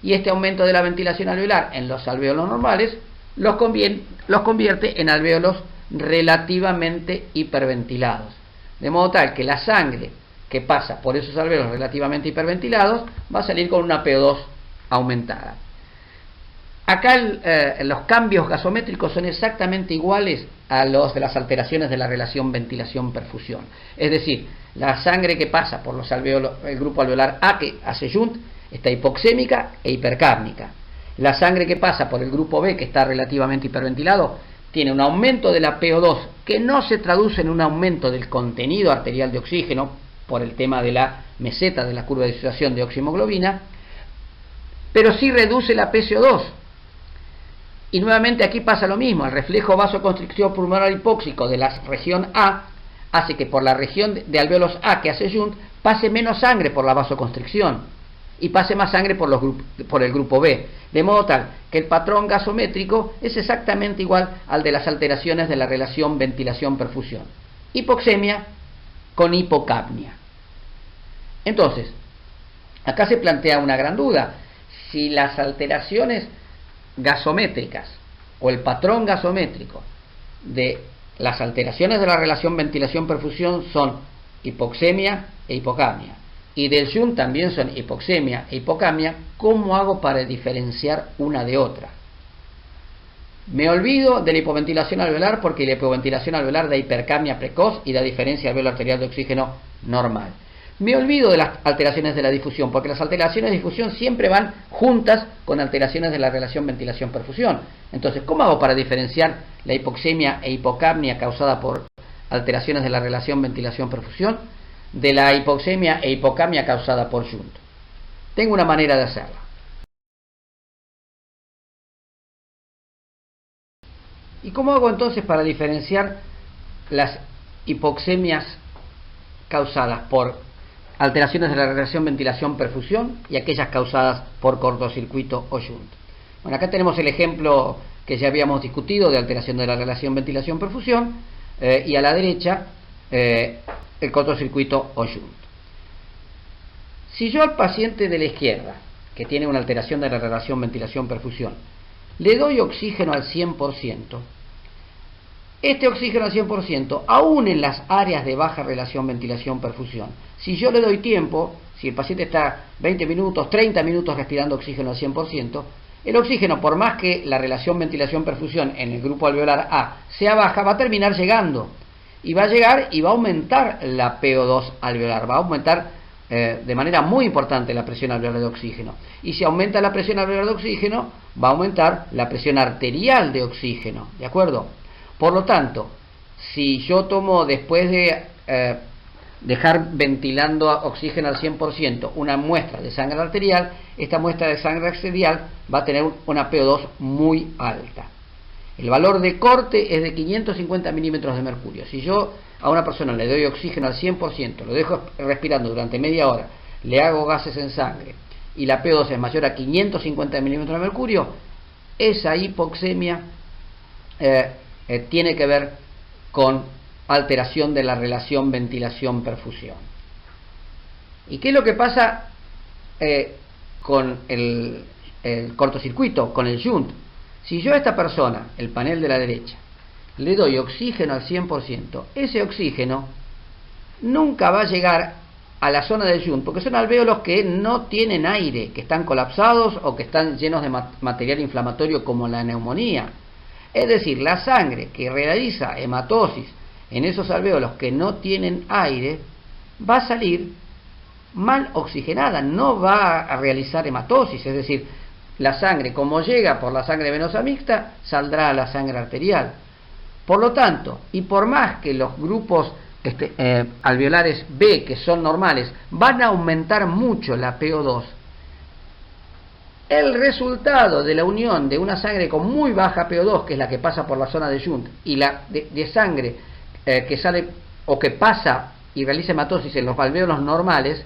A: y este aumento de la ventilación alveolar en los alvéolos normales los convierte en alvéolos relativamente hiperventilados. De modo tal que la sangre que pasa por esos alvéolos relativamente hiperventilados va a salir con una PO2 aumentada. Acá los cambios gasométricos son exactamente iguales a los de las alteraciones de la relación ventilación-perfusión. Es decir, la sangre que pasa por los alveolos, el grupo alveolar A que hace shunt, está hipoxémica e hipercápnica. La sangre que pasa por el grupo B, que está relativamente hiperventilado, tiene un aumento de la PO2 que no se traduce en un aumento del contenido arterial de oxígeno por el tema de la meseta de la curva de disociación de oximoglobina, pero sí reduce la PCO2. Y nuevamente aquí pasa lo mismo, el reflejo vasoconstrictivo pulmonar hipóxico de la región A hace que por la región de alvéolos A que hace shunt pase menos sangre por la vasoconstricción y pase más sangre por el grupo B, de modo tal que el patrón gasométrico es exactamente igual al de las alteraciones de la relación ventilación-perfusión. Hipoxemia con hipocapnia. Entonces, acá se plantea una gran duda, si las alteraciones gasométricas o el patrón gasométrico de las alteraciones de la relación ventilación-perfusión son hipoxemia e hipocapnia y del shunt también son hipoxemia e hipocapnia, ¿cómo hago para diferenciar una de otra? Me olvido de la hipoventilación alveolar porque la hipoventilación alveolar da hipercapnia precoz y da diferencia alveolo arterial de oxígeno normal. Me olvido de las alteraciones de la difusión, porque las alteraciones de difusión siempre van juntas con alteraciones de la relación ventilación-perfusión. Entonces, ¿cómo hago para diferenciar la hipoxemia e hipocapnia causada por alteraciones de la relación ventilación-perfusión de la hipoxemia e hipocapnia causada por shunt? Tengo una manera de hacerla. ¿Y cómo hago entonces para diferenciar las hipoxemias causadas por alteraciones de la relación ventilación-perfusión y aquellas causadas por cortocircuito o shunt? Bueno, acá tenemos el ejemplo que ya habíamos discutido de alteración de la relación ventilación-perfusión y a la derecha el cortocircuito o shunt. Si yo al paciente de la izquierda, que tiene una alteración de la relación ventilación-perfusión, le doy oxígeno al 100%, este oxígeno al 100%, aún en las áreas de baja relación ventilación-perfusión, si yo le doy tiempo, si el paciente está 20 minutos, 30 minutos respirando oxígeno al 100%, el oxígeno, por más que la relación ventilación-perfusión en el grupo alveolar A sea baja, va a terminar llegando. Y va a llegar y va a aumentar la PO2 alveolar, va a aumentar de manera muy importante la presión alveolar de oxígeno. Y si aumenta la presión alveolar de oxígeno, va a aumentar la presión arterial de oxígeno, ¿de acuerdo? Por lo tanto, si yo tomo después de dejar ventilando oxígeno al 100% una muestra de sangre arterial, esta muestra de sangre arterial va a tener una PO2 muy alta. El valor de corte es de 550 milímetros de mercurio. Si yo a una persona le doy oxígeno al 100%, lo dejo respirando durante media hora, le hago gases en sangre y la PO2 es mayor a 550 milímetros de mercurio, esa hipoxemia tiene que ver con alteración de la relación ventilación-perfusión. ¿Y qué es lo que pasa con el cortocircuito, con el shunt? Si yo a esta persona, el panel de la derecha, le doy oxígeno al 100%, ese oxígeno nunca va a llegar a la zona del shunt, porque son alvéolos que no tienen aire, que están colapsados o que están llenos de material inflamatorio como la neumonía. Es decir, la sangre que realiza hematosis en esos alvéolos que no tienen aire va a salir mal oxigenada, no va a realizar hematosis, es decir, la sangre, como llega por la sangre venosa mixta, saldrá a la sangre arterial. Por lo tanto, y por más que los grupos alveolares B, que son normales, van a aumentar mucho la PO2, el resultado de la unión de una sangre con muy baja PO2, que es la que pasa por la zona de shunt, y la de sangre que sale o que pasa y realiza hematosis en los alvéolos normales,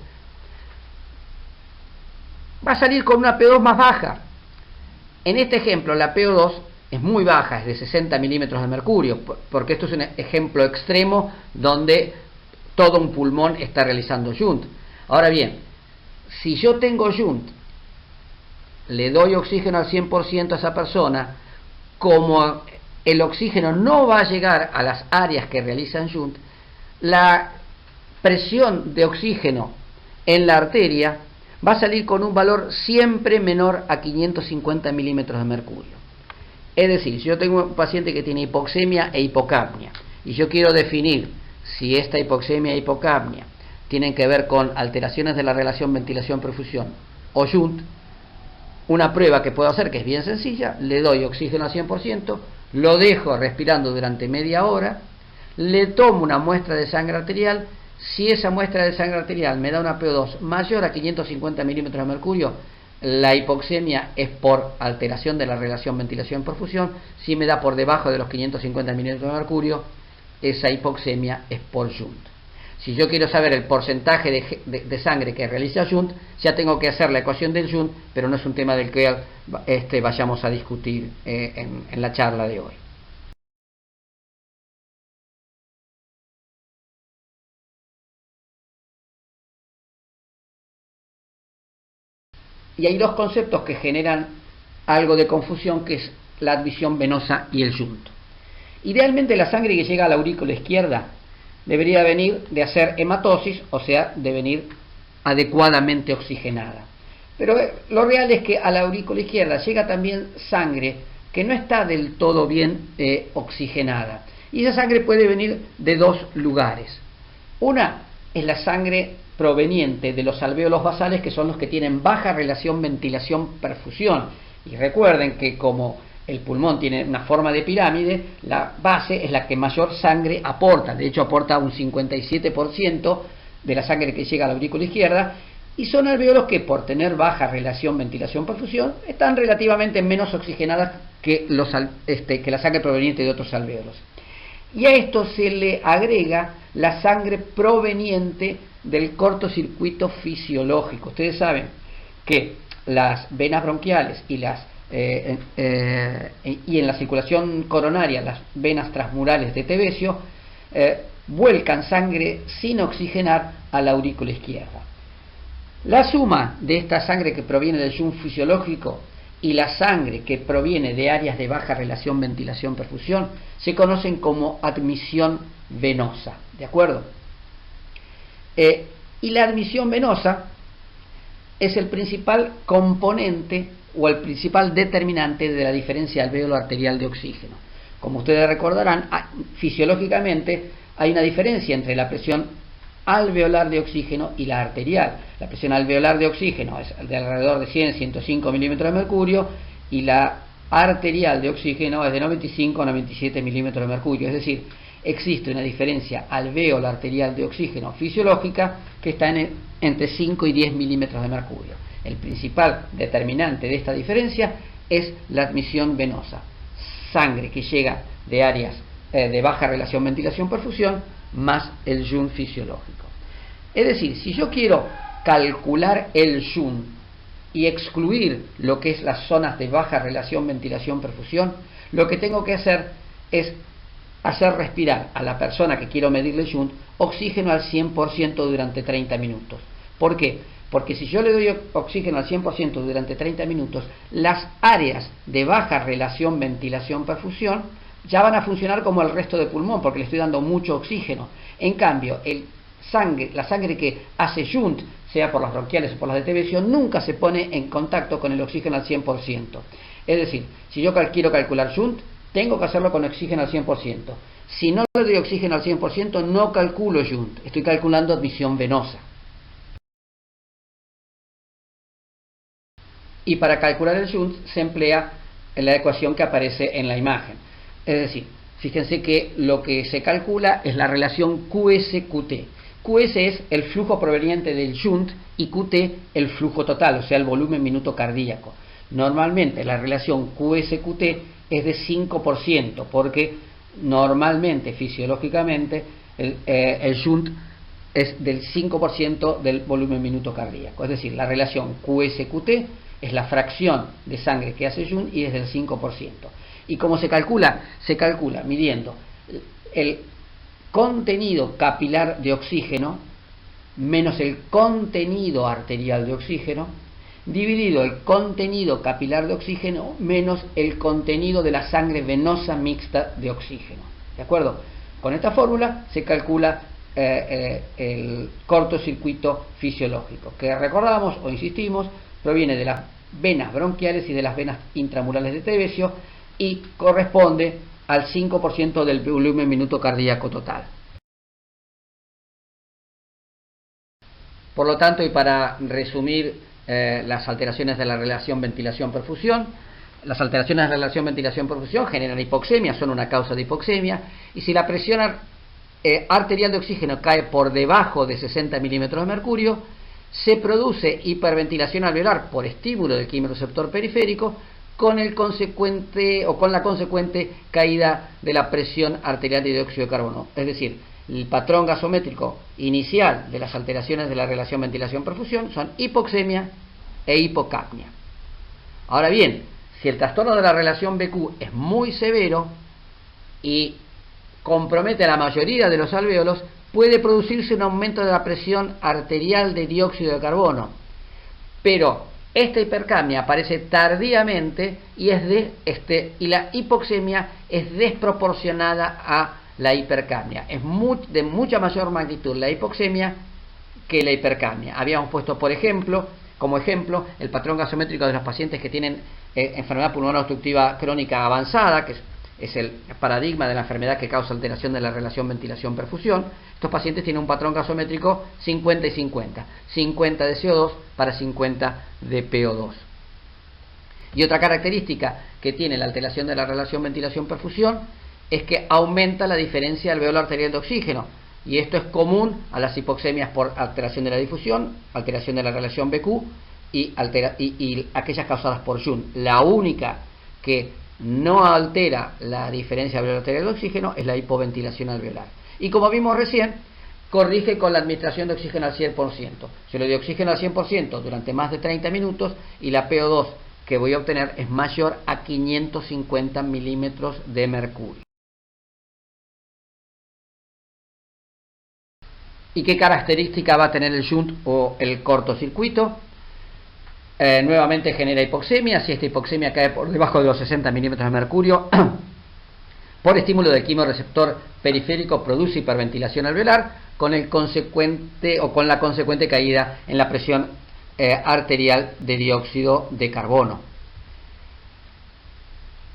A: va a salir con una PO2 más baja. En este ejemplo la PO2 es muy baja, es de 60 milímetros de mercurio, porque esto es un ejemplo extremo donde todo un pulmón está realizando shunt. Ahora bien, si yo tengo shunt, le doy oxígeno al 100% a esa persona, como el oxígeno no va a llegar a las áreas que realizan shunt, la presión de oxígeno en la arteria va a salir con un valor siempre menor a 550 milímetros de mercurio. Es decir, si yo tengo un paciente que tiene hipoxemia e hipocapnia y yo quiero definir si esta hipoxemia e hipocapnia tienen que ver con alteraciones de la relación ventilación-perfusión o shunt, una prueba que puedo hacer, que es bien sencilla, le doy oxígeno al 100%, lo dejo respirando durante media hora, le tomo una muestra de sangre arterial. Si esa muestra de sangre arterial me da una PO2 mayor a 550 milímetros de mercurio, la hipoxemia es por alteración de la relación ventilación-perfusión. Si me da por debajo de los 550 milímetros de mercurio, esa hipoxemia es por shunt. Si yo quiero saber el porcentaje de sangre que realiza shunt, ya tengo que hacer la ecuación del shunt, pero no es un tema del que vayamos a discutir en la charla de hoy. Y hay dos conceptos que generan algo de confusión, que es la admisión venosa y el shunt. Idealmente la sangre que llega a la aurícula izquierda debería venir de hacer hematosis, o sea, de venir adecuadamente oxigenada. Pero lo real es que a la aurícula izquierda llega también sangre que no está del todo bien oxigenada. Y esa sangre puede venir de dos lugares. Una es la sangre proveniente de los alvéolos basales, que son los que tienen baja relación ventilación-perfusión. Y recuerden que como el pulmón tiene una forma de pirámide, la base es la que mayor sangre aporta. De hecho, aporta un 57% de la sangre que llega a la aurícula izquierda, y son alvéolos que, por tener baja relación ventilación-perfusión, están relativamente menos oxigenadas que la sangre proveniente de otros alvéolos. Y a esto se le agrega la sangre proveniente del cortocircuito fisiológico. Ustedes saben que las venas bronquiales y en la circulación coronaria las venas transmurales de Tevesio vuelcan sangre sin oxigenar a la aurícula izquierda. La suma de esta sangre que proviene del shunt fisiológico y la sangre que proviene de áreas de baja relación ventilación-perfusión se conocen como admisión venosa, ¿de acuerdo? Y la admisión venosa es el principal componente o el principal determinante de la diferencia alvéolo arterial de oxígeno. Como ustedes recordarán, fisiológicamente hay una diferencia entre la presión alveolar de oxígeno y la arterial. La presión alveolar de oxígeno es de alrededor de 100-105 milímetros de mercurio, y la arterial de oxígeno es de 95 a 97 milímetros de mercurio. Es decir, existe una diferencia alvéolo arterial de oxígeno fisiológica que está entre 5 y 10 milímetros de mercurio. El principal determinante de esta diferencia es la admisión venosa, sangre que llega de áreas de baja relación ventilación-perfusión más el shunt fisiológico. Es decir, si yo quiero calcular el shunt y excluir lo que es las zonas de baja relación ventilación-perfusión, lo que tengo que hacer es hacer respirar a la persona que quiero medirle el shunt oxígeno al 100% durante 30 minutos. ¿Por qué? Porque si yo le doy oxígeno al 100% durante 30 minutos, las áreas de baja relación ventilación-perfusión ya van a funcionar como el resto del pulmón, porque le estoy dando mucho oxígeno. En cambio, la sangre que hace shunt, sea por las bronquiales o por las de Tevesio, nunca se pone en contacto con el oxígeno al 100%. Es decir, si yo quiero calcular shunt, tengo que hacerlo con oxígeno al 100%. Si no le doy oxígeno al 100%, no calculo shunt, estoy calculando admisión venosa. Y para calcular el shunt se emplea la ecuación que aparece en la imagen. Es decir, fíjense que lo que se calcula es la relación QS-QT. QS es el flujo proveniente del shunt y QT el flujo total, o sea, el volumen minuto cardíaco. Normalmente la relación QS-QT es de 5%, porque normalmente, fisiológicamente, el shunt es del 5% del volumen minuto cardíaco. Es decir, la relación QS-QT es la fracción de sangre que hace shunt y es del 5%. ¿Y cómo se calcula? Se calcula midiendo el contenido capilar de oxígeno menos el contenido arterial de oxígeno, dividido el contenido capilar de oxígeno menos el contenido de la sangre venosa mixta de oxígeno. ¿De acuerdo? Con esta fórmula se calcula el cortocircuito fisiológico, que recordamos o insistimos, proviene de las venas bronquiales y de las venas intramurales de Trebesio y corresponde al 5% del volumen minuto cardíaco total. Por lo tanto, y para resumir las alteraciones de la relación ventilación-perfusión, las alteraciones de la relación ventilación-perfusión generan hipoxemia, son una causa de hipoxemia, y si la presión arterial de oxígeno cae por debajo de 60 milímetros de mercurio, se produce hiperventilación alveolar por estímulo del quimioreceptor periférico con el consecuente o con la consecuente caída de la presión arterial de dióxido de carbono. Es decir, el patrón gasométrico inicial de las alteraciones de la relación ventilación-perfusión son hipoxemia e hipocapnia. Ahora bien, si el trastorno de la relación BQ es muy severo y compromete a la mayoría de los alvéolos, puede producirse un aumento de la presión arterial de dióxido de carbono, pero esta hipercapnia aparece tardíamente y la hipoxemia es desproporcionada a la hipercapnia. Es de mucha mayor magnitud la hipoxemia que la hipercapnia. Habíamos puesto, por ejemplo, como ejemplo, el patrón gasométrico de los pacientes que tienen enfermedad pulmonar obstructiva crónica avanzada, que es el paradigma de la enfermedad que causa alteración de la relación ventilación-perfusión. Estos pacientes tienen un patrón gasométrico 50 y 50, 50 de CO2 para 50 de PO2. Y otra característica que tiene la alteración de la relación ventilación-perfusión es que aumenta la diferencia alveolar arterial de oxígeno, y esto es común a las hipoxemias por alteración de la difusión, alteración de la relación BQ y aquellas causadas por Jun. La única que no altera la diferencia alveolar arterial de oxígeno es la hipoventilación alveolar. Y como vimos recién, corrige con la administración de oxígeno al 100%. Se le dio oxígeno al 100% durante más de 30 minutos y la PO2 que voy a obtener es mayor a 550 milímetros de mercurio. ¿Y qué característica va a tener el shunt o el cortocircuito? Nuevamente genera hipoxemia. Si esta hipoxemia cae por debajo de los 60 milímetros de mercurio, por estímulo del quimioreceptor periférico produce hiperventilación alveolar con la consecuente caída en la presión arterial de dióxido de carbono.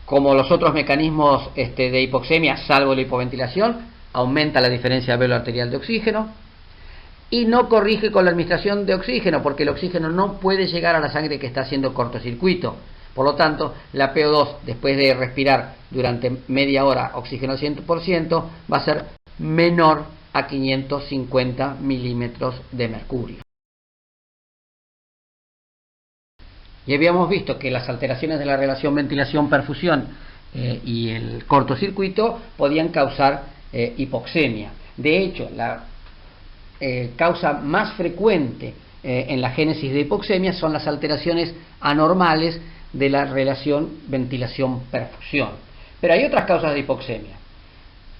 A: Como los otros mecanismos de hipoxemia, salvo la hipoventilación, aumenta la diferencia alveolar arterial de oxígeno. Y no corrige con la administración de oxígeno, porque el oxígeno no puede llegar a la sangre que está haciendo cortocircuito. Por lo tanto, la PO2, después de respirar durante media hora oxígeno al 100%, va a ser menor a 550 milímetros de mercurio. Y habíamos visto que las alteraciones de la relación ventilación-perfusión y el cortocircuito podían causar hipoxemia. De hecho, la causa más frecuente en la génesis de hipoxemia son las alteraciones anormales de la relación ventilación-perfusión. Pero hay otras causas de hipoxemia.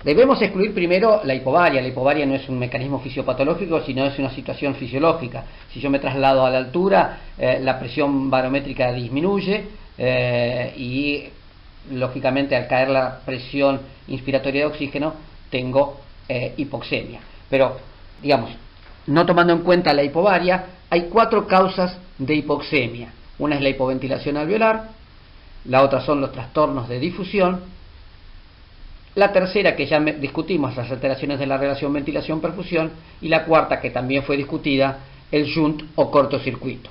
A: Debemos excluir primero la hipovaria. La hipovaria no es un mecanismo fisiopatológico, sino es una situación fisiológica. Si yo me traslado a la altura, la presión barométrica disminuye y lógicamente al caer la presión inspiratoria de oxígeno tengo hipoxemia. Pero digamos, no tomando en cuenta la hipovaria, hay 4 causas de hipoxemia. Una es la hipoventilación alveolar, la otra son los trastornos de difusión, la tercera, que ya discutimos, las alteraciones de la relación ventilación-perfusión, y la cuarta, que también fue discutida, el shunt o cortocircuito.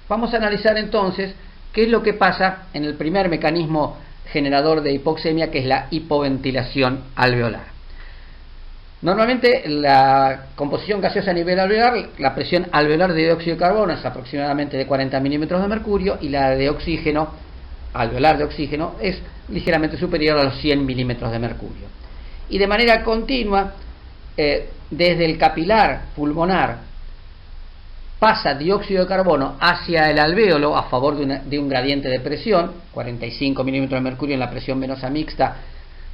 A: Vamos a analizar entonces qué es lo que pasa en el primer mecanismo generador de hipoxemia, que es la hipoventilación alveolar. Normalmente la composición gaseosa a nivel alveolar, la presión alveolar de dióxido de carbono es aproximadamente de 40 milímetros de mercurio y la de oxígeno, alveolar de oxígeno, es ligeramente superior a los 100 milímetros de mercurio. Y de manera continua, desde el capilar pulmonar pasa dióxido de carbono hacia el alvéolo a favor de un gradiente de presión, 45 milímetros de mercurio en la presión venosa mixta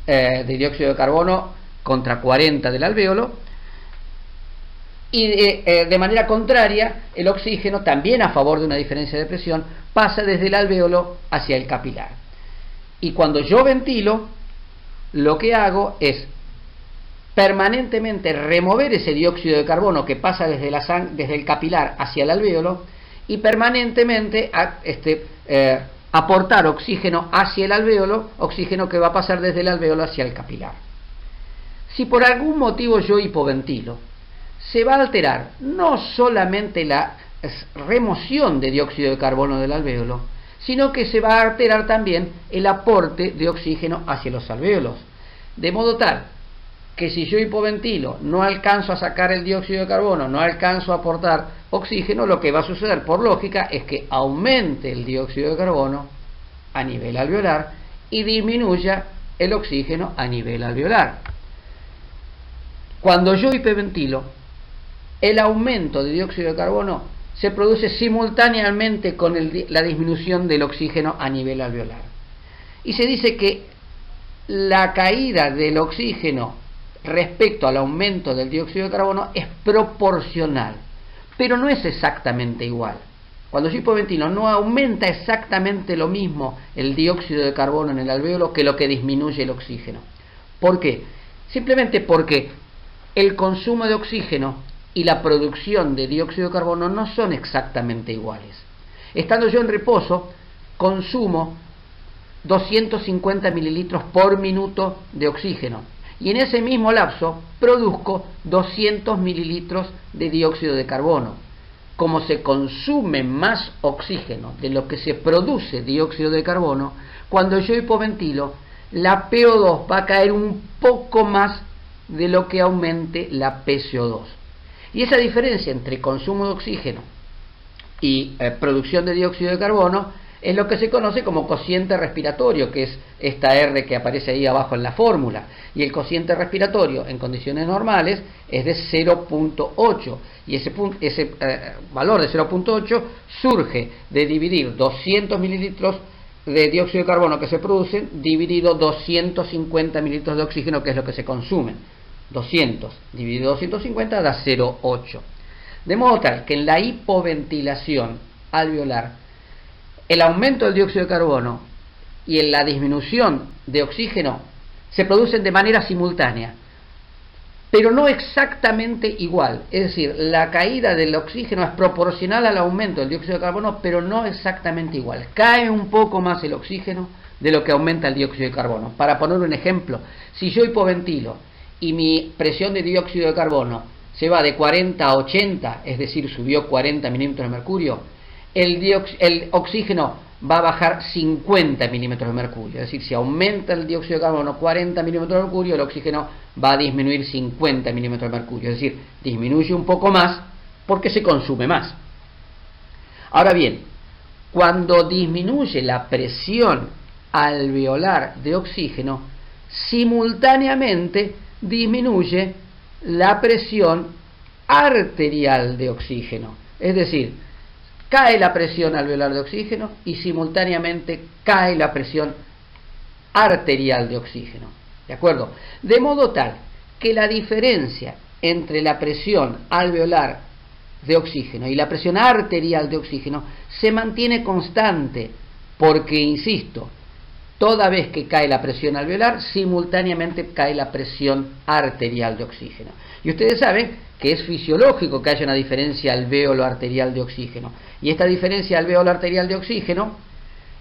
A: de dióxido de carbono contra 40 del alvéolo, y de manera contraria el oxígeno, también a favor de una diferencia de presión, pasa desde el alvéolo hacia el capilar. Y cuando yo ventilo, lo que hago es permanentemente remover ese dióxido de carbono que pasa desde el capilar hacia el alvéolo y permanentemente aportar oxígeno hacia el alvéolo, oxígeno que va a pasar desde el alvéolo hacia el capilar. Si por algún motivo yo hipoventilo, se va a alterar no solamente la remoción de dióxido de carbono del alvéolo, sino que se va a alterar también el aporte de oxígeno hacia los alvéolos, de modo tal que si yo hipoventilo, no alcanzo a sacar el dióxido de carbono, no alcanzo a aportar oxígeno, lo que va a suceder por lógica es que aumente el dióxido de carbono a nivel alveolar y disminuya el oxígeno a nivel alveolar. Cuando yo hiperventilo, el aumento de dióxido de carbono se produce simultáneamente con la disminución del oxígeno a nivel alveolar. Y se dice que la caída del oxígeno respecto al aumento del dióxido de carbono es proporcional, pero no es exactamente igual. Cuando yo hipoventilo no aumenta exactamente lo mismo el dióxido de carbono en el alvéolo que lo que disminuye el oxígeno. ¿Por qué? Simplemente porque el consumo de oxígeno y la producción de dióxido de carbono no son exactamente iguales. Estando yo en reposo, consumo 250 mililitros por minuto de oxígeno y en ese mismo lapso produzco 200 mililitros de dióxido de carbono. Como se consume más oxígeno de lo que se produce dióxido de carbono, cuando yo hipoventilo, la PO2 va a caer un poco más de lo que aumente la PCO2. Y esa diferencia entre consumo de oxígeno y producción de dióxido de carbono es lo que se conoce como cociente respiratorio, que es esta R que aparece ahí abajo en la fórmula. Y el cociente respiratorio en condiciones normales es de 0.8. Y ese valor de 0.8 surge de dividir 200 mililitros de dióxido de carbono que se producen dividido 250 mililitros de oxígeno, que es lo que se consume. 200 dividido 250 da 0.8. De modo tal que en la hipoventilación alveolar, el aumento del dióxido de carbono y en la disminución de oxígeno se producen de manera simultánea, pero no exactamente igual. Es decir, la caída del oxígeno es proporcional al aumento del dióxido de carbono, pero no exactamente igual. Cae un poco más el oxígeno de lo que aumenta el dióxido de carbono. Para poner un ejemplo, si yo hipoventilo y mi presión de dióxido de carbono se va de 40 a 80, es decir, subió 40 milímetros de mercurio, el oxígeno va a bajar 50 milímetros de mercurio. Es decir, si aumenta el dióxido de carbono 40 milímetros de mercurio, el oxígeno va a disminuir 50 milímetros de mercurio. Es decir, disminuye un poco más porque se consume más. Ahora bien, cuando disminuye la presión alveolar de oxígeno, simultáneamente disminuye la presión arterial de oxígeno. Es decir, cae la presión alveolar de oxígeno y simultáneamente cae la presión arterial de oxígeno. ¿De acuerdo? De modo tal que la diferencia entre la presión alveolar de oxígeno y la presión arterial de oxígeno se mantiene constante porque, insisto, toda vez que cae la presión alveolar, simultáneamente cae la presión arterial de oxígeno. Y ustedes saben que es fisiológico que haya una diferencia alvéolo-arterial de oxígeno. Y esta diferencia alvéolo-arterial de oxígeno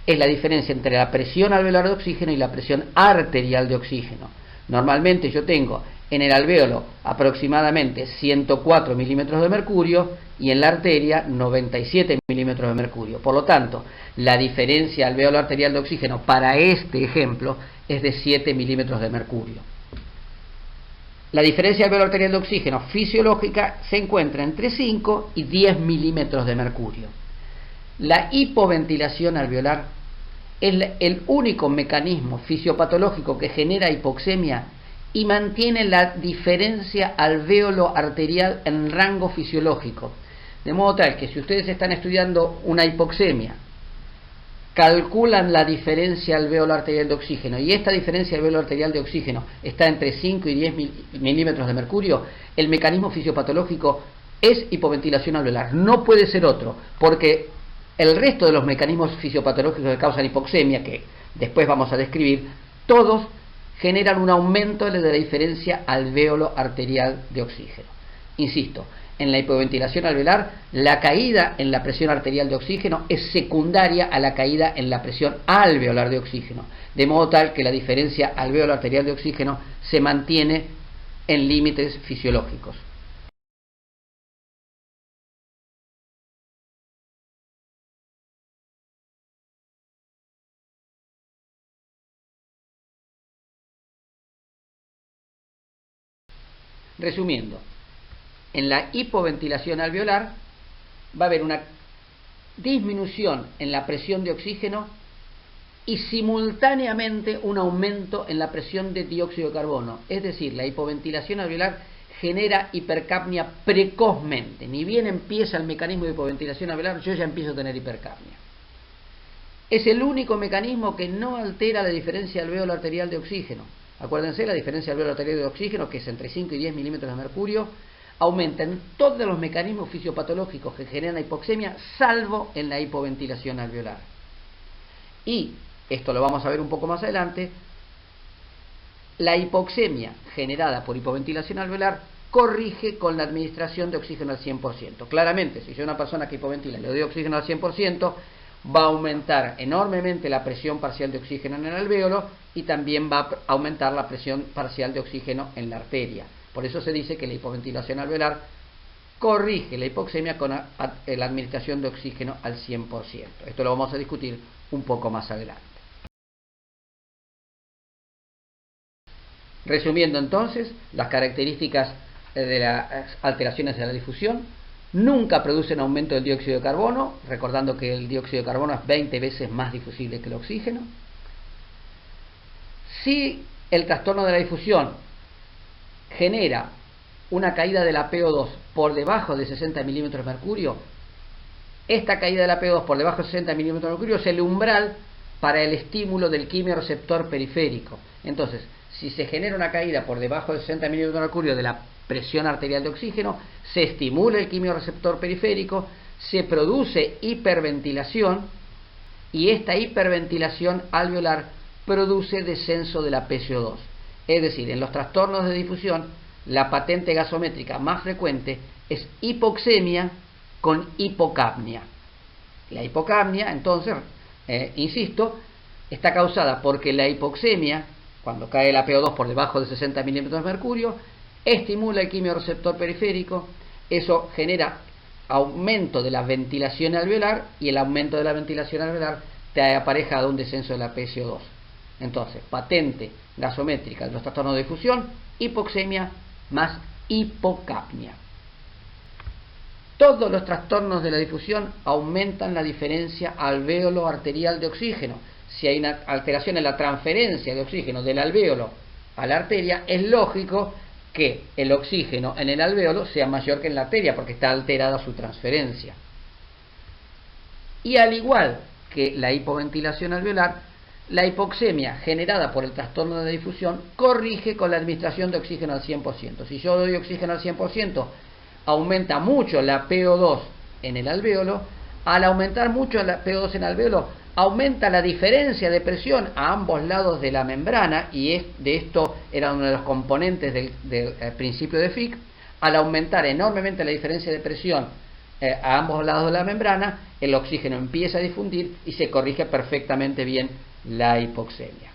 A: es la diferencia entre la presión alveolar de oxígeno y la presión arterial de oxígeno. Normalmente yo tengo en el alvéolo aproximadamente 104 milímetros de mercurio y en la arteria 97 milímetros de mercurio. Por lo tanto, la diferencia alvéolo-arterial de oxígeno para este ejemplo es de 7 milímetros de mercurio. La diferencia alveolo-arterial de oxígeno fisiológica se encuentra entre 5 y 10 milímetros de mercurio. La hipoventilación alveolar es el único mecanismo fisiopatológico que genera hipoxemia y mantiene la diferencia alvéolo-arterial en rango fisiológico. De modo tal que si ustedes están estudiando una hipoxemia, calculan la diferencia alvéolo-arterial de oxígeno y esta diferencia alvéolo-arterial de oxígeno está entre 5 y 10 milímetros de mercurio, el mecanismo fisiopatológico es hipoventilación alveolar. No puede ser otro, porque el resto de los mecanismos fisiopatológicos que causan hipoxemia, que después vamos a describir, todos generan un aumento de la diferencia alvéolo arterial de oxígeno. Insisto, en la hipoventilación alveolar, la caída en la presión arterial de oxígeno es secundaria a la caída en la presión alveolar de oxígeno, de modo tal que la diferencia alvéolo arterial de oxígeno se mantiene en límites fisiológicos. Resumiendo, en la hipoventilación alveolar va a haber una disminución en la presión de oxígeno y simultáneamente un aumento en la presión de dióxido de carbono. Es decir, la hipoventilación alveolar genera hipercapnia precozmente. Ni bien empieza el mecanismo de hipoventilación alveolar, yo ya empiezo a tener hipercapnia. Es el único mecanismo que no altera la diferencia alvéolo arterial de oxígeno. Acuérdense, la diferencia alvéolo arterial de oxígeno, que es entre 5 y 10 milímetros de mercurio, aumenta en todos los mecanismos fisiopatológicos que generan hipoxemia, salvo en la hipoventilación alveolar. Y, esto lo vamos a ver un poco más adelante, la hipoxemia generada por hipoventilación alveolar corrige con la administración de oxígeno al 100%. Claramente, si yo a una persona que hipoventila le doy oxígeno al 100%, va a aumentar enormemente la presión parcial de oxígeno en el alvéolo y también va a aumentar la presión parcial de oxígeno en la arteria. Por eso se dice que la hipoventilación alveolar corrige la hipoxemia con la administración de oxígeno al 100%. Esto lo vamos a discutir un poco más adelante. Resumiendo entonces, las características de las alteraciones de la difusión: nunca producen aumento del dióxido de carbono, recordando que el dióxido de carbono es 20 veces más difusible que el oxígeno. Si el trastorno de la difusión genera una caída de la PO2 por debajo de 60 milímetros de mercurio, esta caída de la PO2 por debajo de 60 milímetros de mercurio es el umbral para el estímulo del quimiorreceptor periférico. Entonces, si se genera una caída por debajo de 60 milímetros de mercurio de la presión arterial de oxígeno, se estimula el quimiorreceptor periférico, se produce hiperventilación y esta hiperventilación alveolar produce descenso de la PCO2. Es decir, en los trastornos de difusión, la patente gasométrica más frecuente es hipoxemia con hipocapnia. La hipocapnia, entonces, insisto, está causada porque la hipoxemia, cuando cae la PO2 por debajo de 60 milímetros de mercurio, estimula el quimiorreceptor periférico, eso genera aumento de la ventilación alveolar y el aumento de la ventilación alveolar te ha aparejado un descenso de la PCO2. Entonces, patente gasométrica de los trastornos de difusión, hipoxemia más hipocapnia. Todos los trastornos de la difusión aumentan la diferencia alvéolo arterial de oxígeno. Si hay una alteración en la transferencia de oxígeno del alvéolo a la arteria, es lógico que el oxígeno en el alvéolo sea mayor que en la arteria, porque está alterada su transferencia. Y al igual que la hipoventilación alveolar, la hipoxemia generada por el trastorno de difusión corrige con la administración de oxígeno al 100%. Si yo doy oxígeno al 100%, aumenta mucho la PO2 en el alvéolo. Al aumentar mucho la PO2 en el alvéolo, aumenta la diferencia de presión a ambos lados de la membrana, y de esto era uno de los componentes del principio de Fick. Al aumentar enormemente la diferencia de presión a ambos lados de la membrana, el oxígeno empieza a difundir y se corrige perfectamente bien la hipoxemia.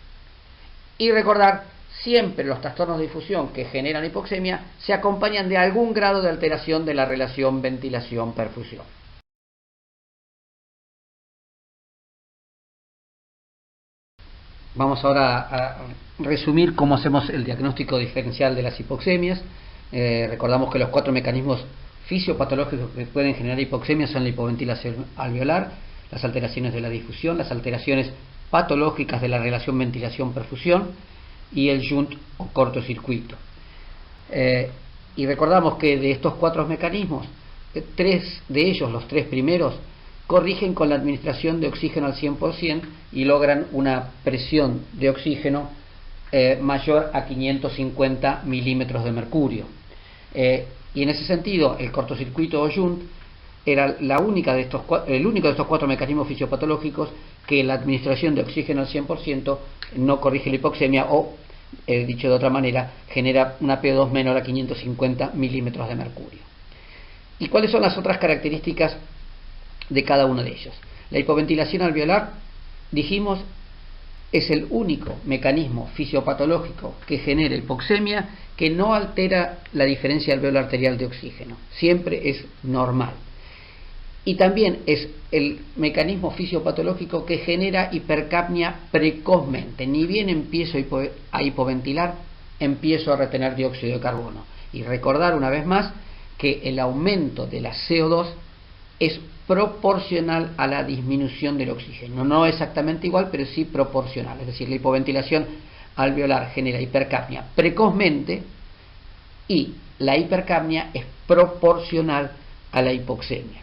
A: Y recordar, siempre los trastornos de difusión que generan hipoxemia se acompañan de algún grado de alteración de la relación ventilación-perfusión. Vamos ahora a resumir cómo hacemos el diagnóstico diferencial de las hipoxemias. Recordamos que los 4 mecanismos fisiopatológicos que pueden generar hipoxemia son la hipoventilación alveolar, las alteraciones de la difusión, las alteraciones patológicas de la relación ventilación-perfusión y el shunt o cortocircuito. Y recordamos que de estos 4 mecanismos, 3 de ellos, los 3 primeros, corrigen con la administración de oxígeno al 100% y logran una presión de oxígeno mayor a 550 milímetros de mercurio. Y en ese sentido, el cortocircuito o shunt era el único de estos cuatro mecanismos fisiopatológicos que la administración de oxígeno al 100% no corrige la hipoxemia o, dicho de otra manera, genera una PO2 menor a 550 milímetros de mercurio. ¿Y cuáles son las otras características de cada uno de ellos? La hipoventilación alveolar, dijimos, es el único mecanismo fisiopatológico que genera hipoxemia que no altera la diferencia alveolar arterial de oxígeno. Siempre es normal. Y también es el mecanismo fisiopatológico que genera hipercapnia precozmente. Ni bien empiezo a hipoventilar, empiezo a retener dióxido de carbono. Y recordar una vez más que el aumento de la CO2 es proporcional a la disminución del oxígeno. No exactamente igual, pero sí proporcional. Es decir, la hipoventilación alveolar genera hipercapnia precozmente y la hipercapnia es proporcional a la hipoxemia.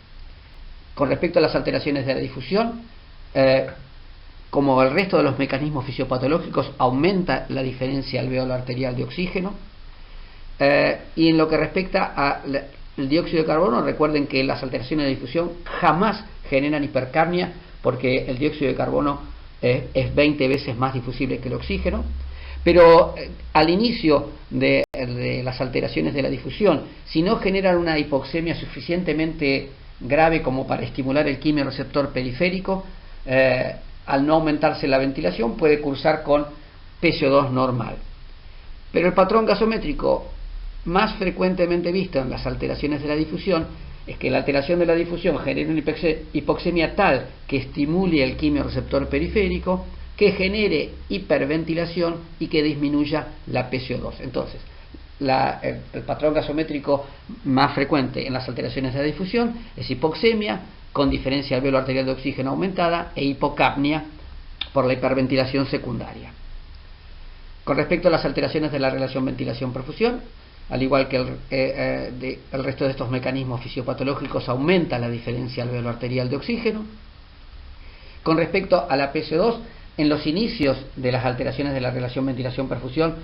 A: Con respecto a las alteraciones de la difusión, como el resto de los mecanismos fisiopatológicos, aumenta la diferencia alveolar arterial de oxígeno. Y en lo que respecta al dióxido de carbono, recuerden que las alteraciones de difusión jamás generan hipercapnia, porque el dióxido de carbono es 20 veces más difusible que el oxígeno. Pero al inicio de las alteraciones de la difusión, si no generan una hipoxemia suficientemente grave como para estimular el quimiorreceptor periférico, al no aumentarse la ventilación puede cursar con PCO2 normal. Pero el patrón gasométrico más frecuentemente visto en las alteraciones de la difusión es que la alteración de la difusión genere una hipoxemia tal que estimule el quimiorreceptor periférico, que genere hiperventilación y que disminuya la PCO2. Entonces, el patrón gasométrico más frecuente en las alteraciones de la difusión es hipoxemia con diferencia alveolar arterial de oxígeno aumentada e hipocapnia por la hiperventilación secundaria. Con respecto a las alteraciones de la relación ventilación-perfusión, al igual que el resto de estos mecanismos fisiopatológicos, aumenta la diferencia alveolar arterial de oxígeno. Con respecto a la PCO2, en los inicios de las alteraciones de la relación ventilación-perfusión,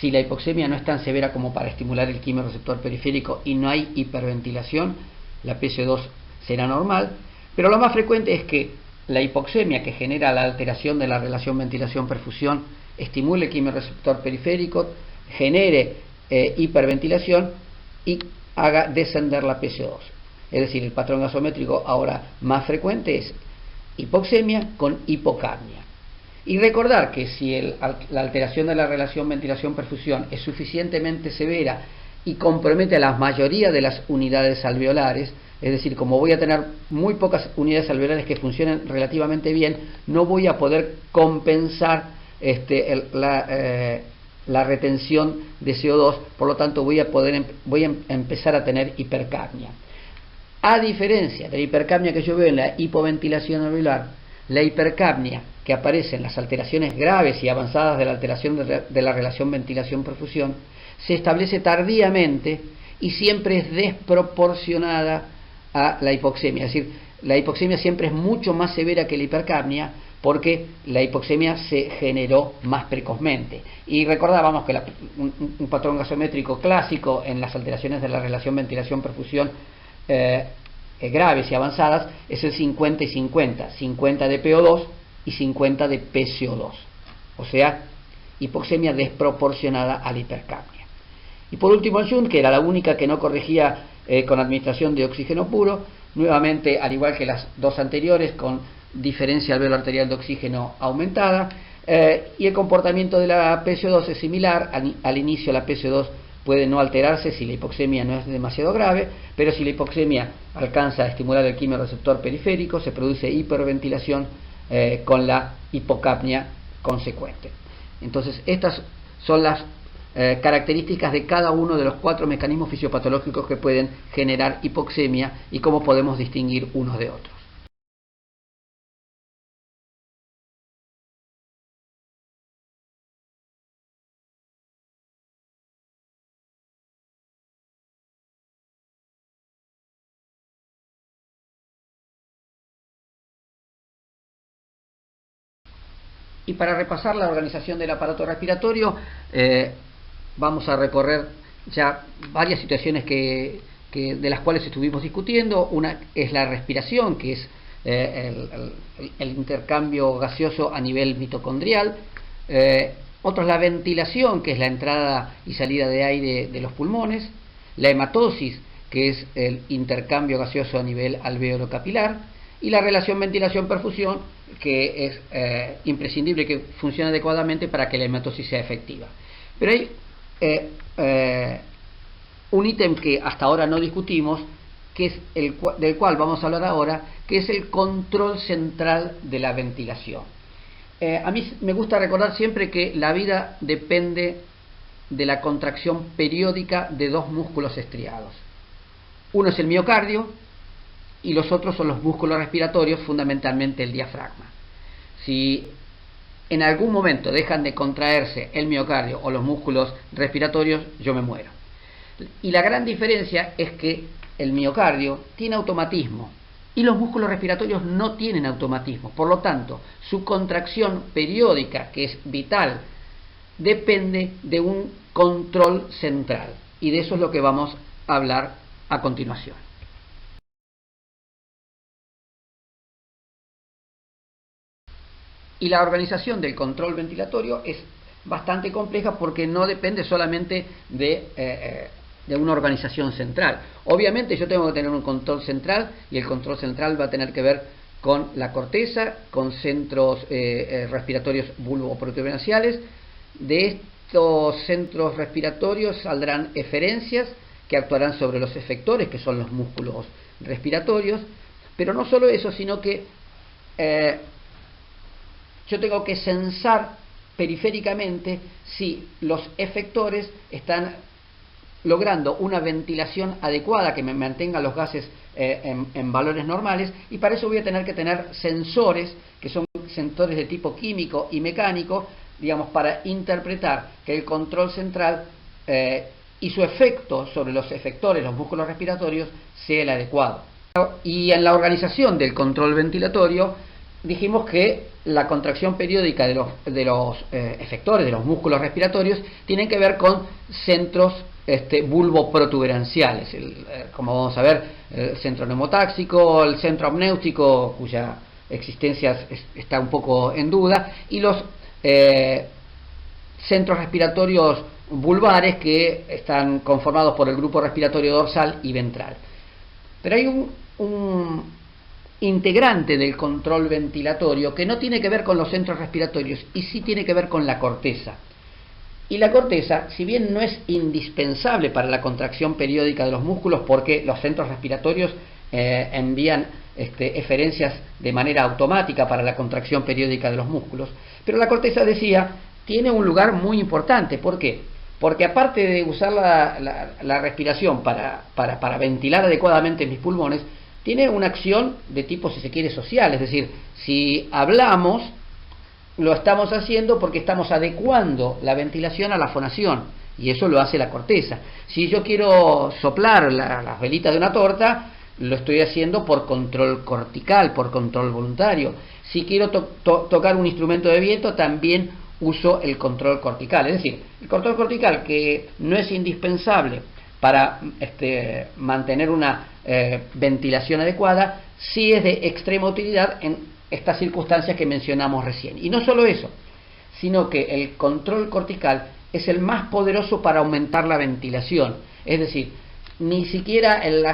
A: si la hipoxemia no es tan severa como para estimular el quimiorreceptor periférico y no hay hiperventilación, la PCO2 será normal, pero lo más frecuente es que la hipoxemia que genera la alteración de la relación ventilación-perfusión estimule el quimiorreceptor periférico, genere hiperventilación y haga descender la PCO2. Es decir, el patrón gasométrico ahora más frecuente es hipoxemia con hipocapnia. Y recordar que si la alteración de la relación ventilación-perfusión es suficientemente severa y compromete a la mayoría de las unidades alveolares, es decir, como voy a tener muy pocas unidades alveolares que funcionen relativamente bien, no voy a poder compensar la retención de CO2, por lo tanto voy a empezar a tener hipercapnia. A diferencia de la hipercapnia que yo veo en la hipoventilación alveolar, la hipercapnia que aparece en las alteraciones graves y avanzadas de la alteración de la relación ventilación-perfusión se establece tardíamente y siempre es desproporcionada a la hipoxemia. Es decir, la hipoxemia siempre es mucho más severa que la hipercapnia porque la hipoxemia se generó más precozmente. Y recordábamos que un patrón gasométrico clásico en las alteraciones de la relación ventilación-perfusión graves y avanzadas es el 50 y 50, 50 de PO2 y 50 de PCO2, o sea, hipoxemia desproporcionada a la hipercapnia. Y por último el Shunt, que era la única que no corregía con administración de oxígeno puro, nuevamente al igual que las dos anteriores, con diferencia alveolar arterial de oxígeno aumentada, y el comportamiento de la PCO2 es similar. Al inicio la PCO2 puede no alterarse si la hipoxemia no es demasiado grave, pero si la hipoxemia alcanza a estimular el quimiorreceptor periférico, se produce hiperventilación con la hipocapnia consecuente. Entonces, estas son las características de cada uno de los cuatro mecanismos fisiopatológicos que pueden generar hipoxemia y cómo podemos distinguir unos de otros. Y para repasar la organización del aparato respiratorio, vamos a recorrer ya varias situaciones que de las cuales estuvimos discutiendo. Una es la respiración, que es el intercambio gaseoso a nivel mitocondrial. Otro es la ventilación, que es la entrada y salida de aire de los pulmones. La hematosis, que es el intercambio gaseoso a nivel alveolo capilar. Y la relación ventilación-perfusión, que es imprescindible que funcione adecuadamente para que la hematosis sea efectiva. Pero hay un ítem que hasta ahora no discutimos, que es del cual vamos a hablar ahora, que es el control central de la ventilación. A mí me gusta recordar siempre que la vida depende de la contracción periódica de dos músculos estriados. Uno es el miocardio y los otros son los músculos respiratorios, fundamentalmente el diafragma. Si en algún momento dejan de contraerse el miocardio o los músculos respiratorios, yo me muero. Y la gran diferencia es que el miocardio tiene automatismo y los músculos respiratorios no tienen automatismo. Por lo tanto, su contracción periódica, que es vital, depende de un control central. Y de eso es lo que vamos a hablar a continuación. Y la organización del control ventilatorio es bastante compleja porque no depende solamente de una organización central. Obviamente yo tengo que tener un control central y el control central va a tener que ver con la corteza, con centros respiratorios bulboprotuberanciales. De estos centros respiratorios saldrán eferencias que actuarán sobre los efectores, que son los músculos respiratorios. Pero no solo eso, sino que yo tengo que censar periféricamente si los efectores están logrando una ventilación adecuada que me mantenga los gases en valores normales, y para eso voy a tener que tener sensores, que son sensores de tipo químico y mecánico, digamos, para interpretar que el control central y su efecto sobre los efectores, los músculos respiratorios, sea el adecuado. Y en la organización del control ventilatorio dijimos que la contracción periódica de los efectores, de los músculos respiratorios, tienen que ver con centros bulboprotuberanciales, como vamos a ver, el centro neumotáxico, el centro amnéutico, cuya existencia está un poco en duda, y los centros respiratorios vulvares, que están conformados por el grupo respiratorio dorsal y ventral. Pero hay un integrante del control ventilatorio que no tiene que ver con los centros respiratorios y sí tiene que ver con la corteza. Y la corteza, si bien no es indispensable para la contracción periódica de los músculos, porque los centros respiratorios envían eferencias de manera automática para la contracción periódica de los músculos, pero la corteza, decía, tiene un lugar muy importante. ¿Por qué? Porque aparte de usar la respiración para ventilar adecuadamente mis pulmones, tiene una acción de tipo, si se quiere, social. Es decir, si hablamos, lo estamos haciendo porque estamos adecuando la ventilación a la fonación, y eso lo hace la corteza. Si yo quiero soplar las velitas de una torta, lo estoy haciendo por control cortical, por control voluntario. Si quiero tocar un instrumento de viento, también uso el control cortical. Es decir, el control cortical, que no es indispensable para mantener una ventilación adecuada, sí es de extrema utilidad en estas circunstancias que mencionamos recién. Y no solo eso, sino que el control cortical es el más poderoso para aumentar la ventilación. Es decir, ni siquiera el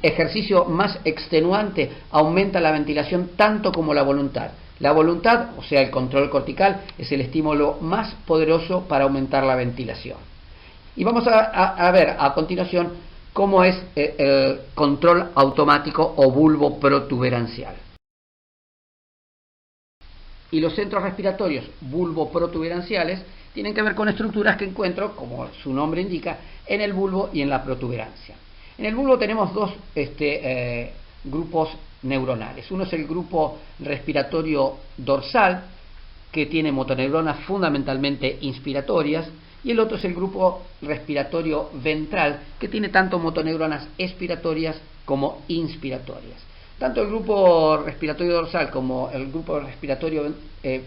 A: ejercicio más extenuante aumenta la ventilación tanto como la voluntad. La voluntad, o sea, el control cortical, es el estímulo más poderoso para aumentar la ventilación. Y vamos a ver a continuación cómo es el control automático o bulboprotuberancial. Y los centros respiratorios bulboprotuberanciales tienen que ver con estructuras que encuentro, como su nombre indica, en el bulbo y en la protuberancia. En el bulbo tenemos dos grupos neuronales. Uno es el grupo respiratorio dorsal, que tiene motoneuronas fundamentalmente inspiratorias, y el otro es el grupo respiratorio ventral, que tiene tanto motoneuronas expiratorias como inspiratorias. Tanto el grupo respiratorio dorsal como el grupo respiratorio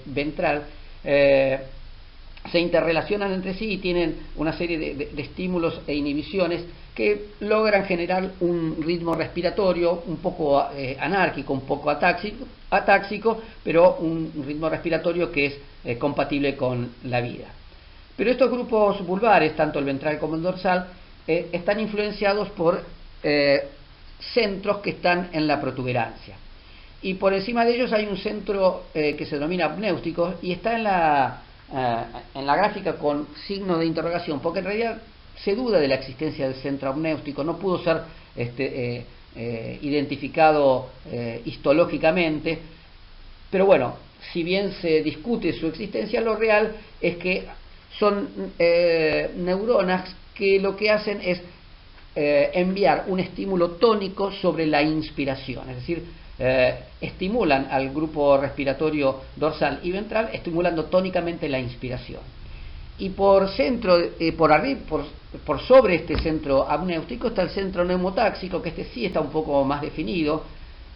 A: ventral se interrelacionan entre sí y tienen una serie de estímulos e inhibiciones que logran generar un ritmo respiratorio un poco anárquico, un poco atáxico, pero un ritmo respiratorio que es compatible con la vida. Pero estos grupos vulvares, tanto el ventral como el dorsal, están influenciados por centros que están en la protuberancia. Y por encima de ellos hay un centro que se denomina apnéustico y está en la gráfica con signo de interrogación, porque en realidad se duda de la existencia del centro apnéustico, no pudo ser identificado histológicamente, pero bueno, si bien se discute su existencia, lo real es que son neuronas que lo que hacen es enviar un estímulo tónico sobre la inspiración, es decir, estimulan al grupo respiratorio dorsal y ventral, estimulando tónicamente la inspiración. Y por sobre este centro apnéutico está el centro neumotáxico, que este sí está un poco más definido,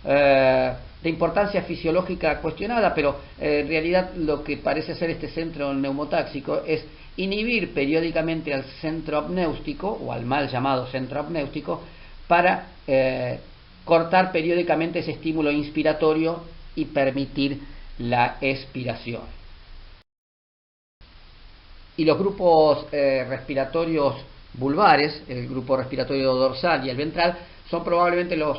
A: de importancia fisiológica cuestionada, pero en realidad lo que parece ser este centro neumotáxico es inhibir periódicamente al centro apnéutico, o al mal llamado centro apnéutico, para cortar periódicamente ese estímulo inspiratorio y permitir la expiración. Y los grupos respiratorios vulvares, el grupo respiratorio dorsal y el ventral, son probablemente los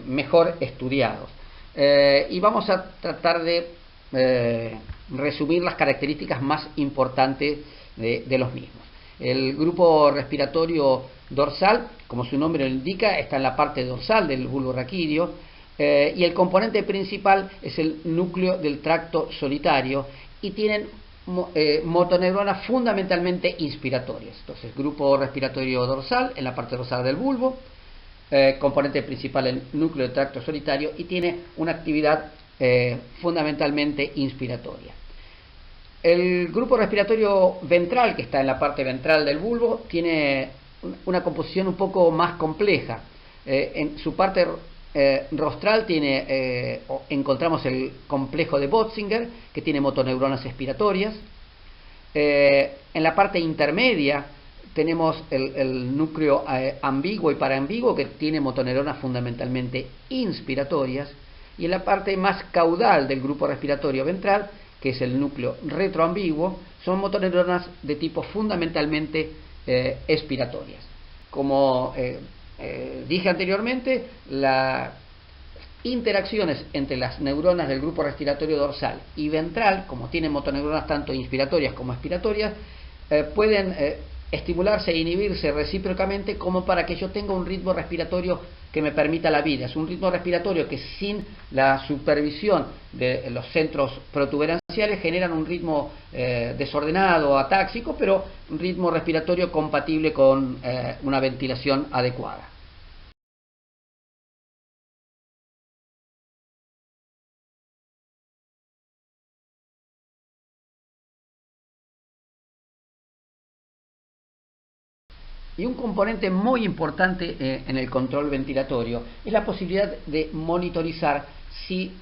A: mejor estudiados. Y vamos a tratar de resumir las características más importantes de los mismos. El grupo respiratorio dorsal, como su nombre lo indica, está en la parte dorsal del bulbo raquídeo, y el componente principal es el núcleo del tracto solitario, y tienen motoneuronas fundamentalmente inspiratorias. Entonces, grupo respiratorio dorsal en la parte dorsal del bulbo, componente principal el núcleo del tracto solitario, y tiene una actividad fundamentalmente inspiratoria. El grupo respiratorio ventral, que está en la parte ventral del bulbo, tiene una composición un poco más compleja. En su parte rostral encontramos el complejo de Bötzinger, que tiene motoneuronas expiratorias. En la parte intermedia tenemos el núcleo ambiguo y paraambiguo, que tiene motoneuronas fundamentalmente inspiratorias. Y en la parte más caudal del grupo respiratorio ventral, que es el núcleo retroambiguo, son motoneuronas de tipo fundamentalmente expiratorias. Como dije anteriormente, las interacciones entre las neuronas del grupo respiratorio dorsal y ventral, como tienen motoneuronas tanto inspiratorias como expiratorias, pueden estimularse e inhibirse recíprocamente, como para que yo tenga un ritmo respiratorio que me permita la vida. Es un ritmo respiratorio que, sin la supervisión de los centros protuberanciales, generan un ritmo desordenado, atáxico, pero un ritmo respiratorio compatible con una ventilación adecuada. Y un componente muy importante en el control ventilatorio es la posibilidad de monitorizar si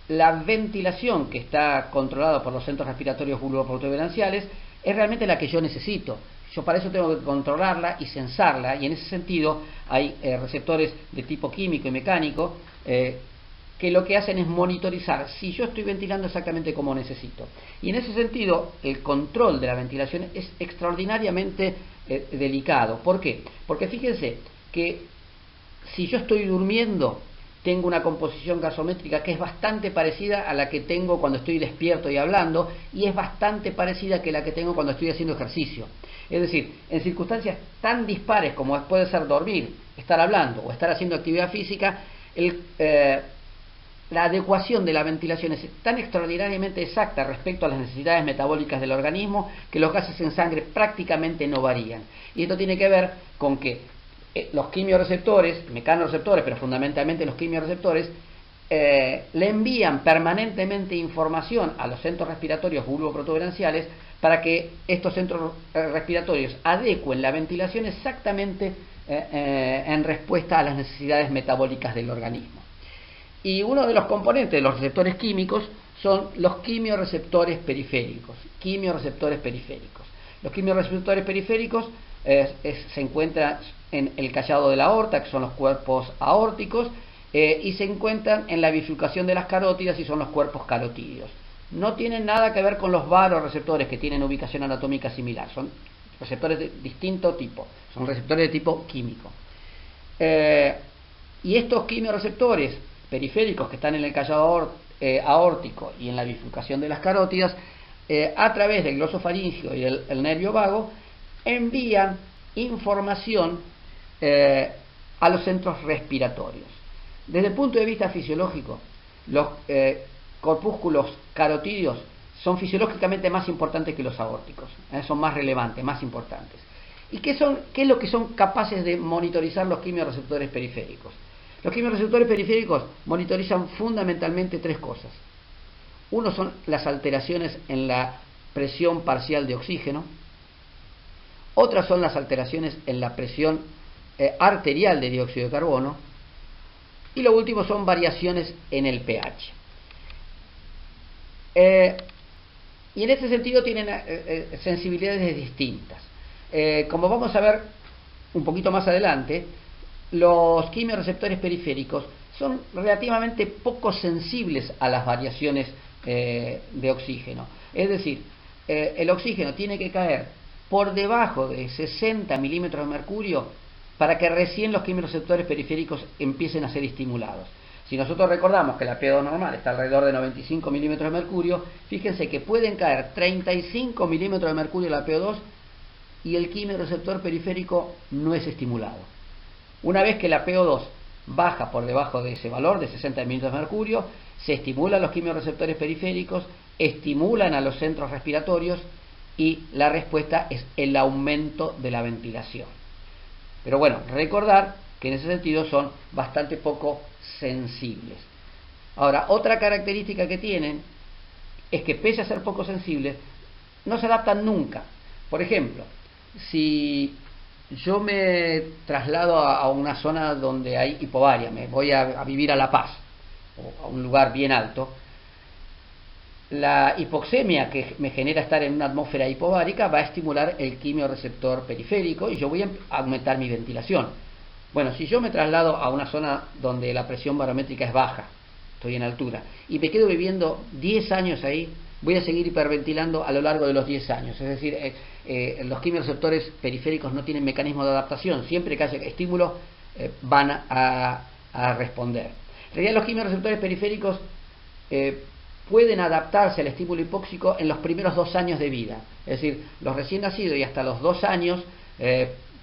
A: la ventilación que está controlada por los centros respiratorios bulboprotuberanciales es realmente la que yo necesito. Yo para eso tengo que controlarla y censarla, y en ese sentido hay receptores de tipo químico y mecánico que lo que hacen es monitorizar si yo estoy ventilando exactamente como necesito. Y en ese sentido, el control de la ventilación es extraordinariamente delicado. ¿Por qué? Porque fíjense que si yo estoy durmiendo, tengo una composición gasométrica que es bastante parecida a la que tengo cuando estoy despierto y hablando, y es bastante parecida que la que tengo cuando estoy haciendo ejercicio. Es decir, en circunstancias tan dispares como puede ser dormir, estar hablando o estar haciendo actividad física, la adecuación de la ventilación es tan extraordinariamente exacta respecto a las necesidades metabólicas del organismo que los gases en sangre prácticamente no varían. Y esto tiene que ver con que los quimioreceptores, mecanoreceptores, pero fundamentalmente los quimioreceptores, le envían permanentemente información a los centros respiratorios bulboprotuberanciales para que estos centros respiratorios adecuen la ventilación exactamente en respuesta a las necesidades metabólicas del organismo. Y uno de los componentes de los receptores químicos son los quimiorreceptores periféricos. Los quimiorreceptores periféricos se encuentran en el callado de la aorta, que son los cuerpos aórticos, y se encuentran en la bifurcación de las carótidas, y son los cuerpos carotídeos. No tienen nada que ver con los varoreceptores, que tienen ubicación anatómica similar. Son receptores de distinto tipo, son receptores de tipo químico. Y estos quimiorreceptores periféricos que están en el callado aórtico y en la bifurcación de las carótidas, a través del glosofaringio y el nervio vago, envían información a los centros respiratorios. Desde el punto de vista fisiológico, los corpúsculos carotídeos son fisiológicamente más importantes que los aórticos, son más relevantes, más importantes. ¿Y qué es lo que son capaces de monitorizar los quimiorreceptores periféricos? Los quimiorreceptores periféricos monitorizan fundamentalmente tres cosas. Uno son las alteraciones en la presión parcial de oxígeno. Otras son las alteraciones en la presión arterial de dióxido de carbono. Y lo último son variaciones en el pH. Y en este sentido tienen sensibilidades distintas. Como vamos a ver un poquito más adelante, los quimiorreceptores periféricos son relativamente poco sensibles a las variaciones de oxígeno. Es decir, el oxígeno tiene que caer por debajo de 60 milímetros de mercurio para que recién los quimiorreceptores periféricos empiecen a ser estimulados. Si nosotros recordamos que la PO2 normal está alrededor de 95 milímetros de mercurio, fíjense que pueden caer 35 milímetros de mercurio en la PO2 y el quimiorreceptor periférico no es estimulado. Una vez que la PO2 baja por debajo de ese valor de 60 milímetros de mercurio, se estimulan los quimiorreceptores periféricos, estimulan a los centros respiratorios y la respuesta es el aumento de la ventilación. Pero bueno, recordar que en ese sentido son bastante poco sensibles. Ahora, otra característica que tienen es que pese a ser poco sensibles, no se adaptan nunca. Por ejemplo, si yo me traslado a una zona donde hay hipobaria, me voy a vivir a La Paz, o a un lugar bien alto, la hipoxemia que me genera estar en una atmósfera hipobárica va a estimular el quimiorreceptor periférico y yo voy a aumentar mi ventilación. Bueno, si yo me traslado a una zona donde la presión barométrica es baja, estoy en altura, y me quedo viviendo 10 años ahí, voy a seguir hiperventilando a lo largo de los 10 años. Es decir, los quimiorreceptores periféricos no tienen mecanismo de adaptación. Siempre que haya estímulo van a responder. En realidad los quimiorreceptores periféricos pueden adaptarse al estímulo hipóxico en los primeros 2 años de vida. Es decir, los recién nacidos y hasta los 2 años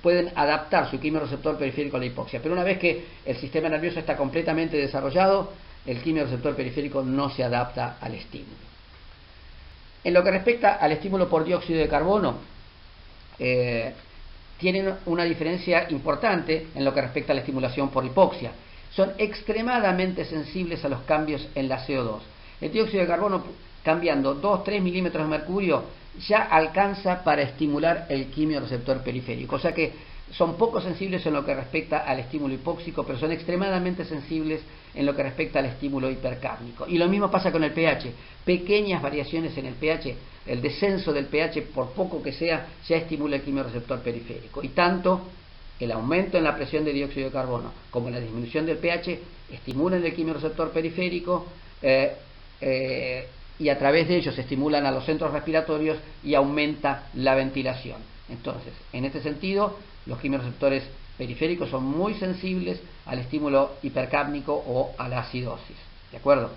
A: pueden adaptar su quimiorreceptor periférico a la hipoxia. Pero una vez que el sistema nervioso está completamente desarrollado, el quimiorreceptor periférico no se adapta al estímulo. En lo que respecta al estímulo por dióxido de carbono, tienen una diferencia importante en lo que respecta a la estimulación por hipoxia. Son extremadamente sensibles a los cambios en la CO2. El dióxido de carbono, cambiando 2-3 milímetros de mercurio, ya alcanza para estimular el quimiorreceptor periférico. O sea que son poco sensibles en lo que respecta al estímulo hipóxico, pero son extremadamente sensibles en lo que respecta al estímulo hipercárnico. Y lo mismo pasa con el pH. Pequeñas variaciones en el pH, el descenso del pH, por poco que sea, ya estimula el quimiorreceptor periférico. Y tanto el aumento en la presión de dióxido de carbono como la disminución del pH estimulan el quimiorreceptor periférico y a través de ellos se estimulan a los centros respiratorios y aumenta la ventilación. Entonces, en este sentido, los quimiorreceptores periféricos son muy sensibles al estímulo hipercárnico o a la acidosis, ¿de acuerdo?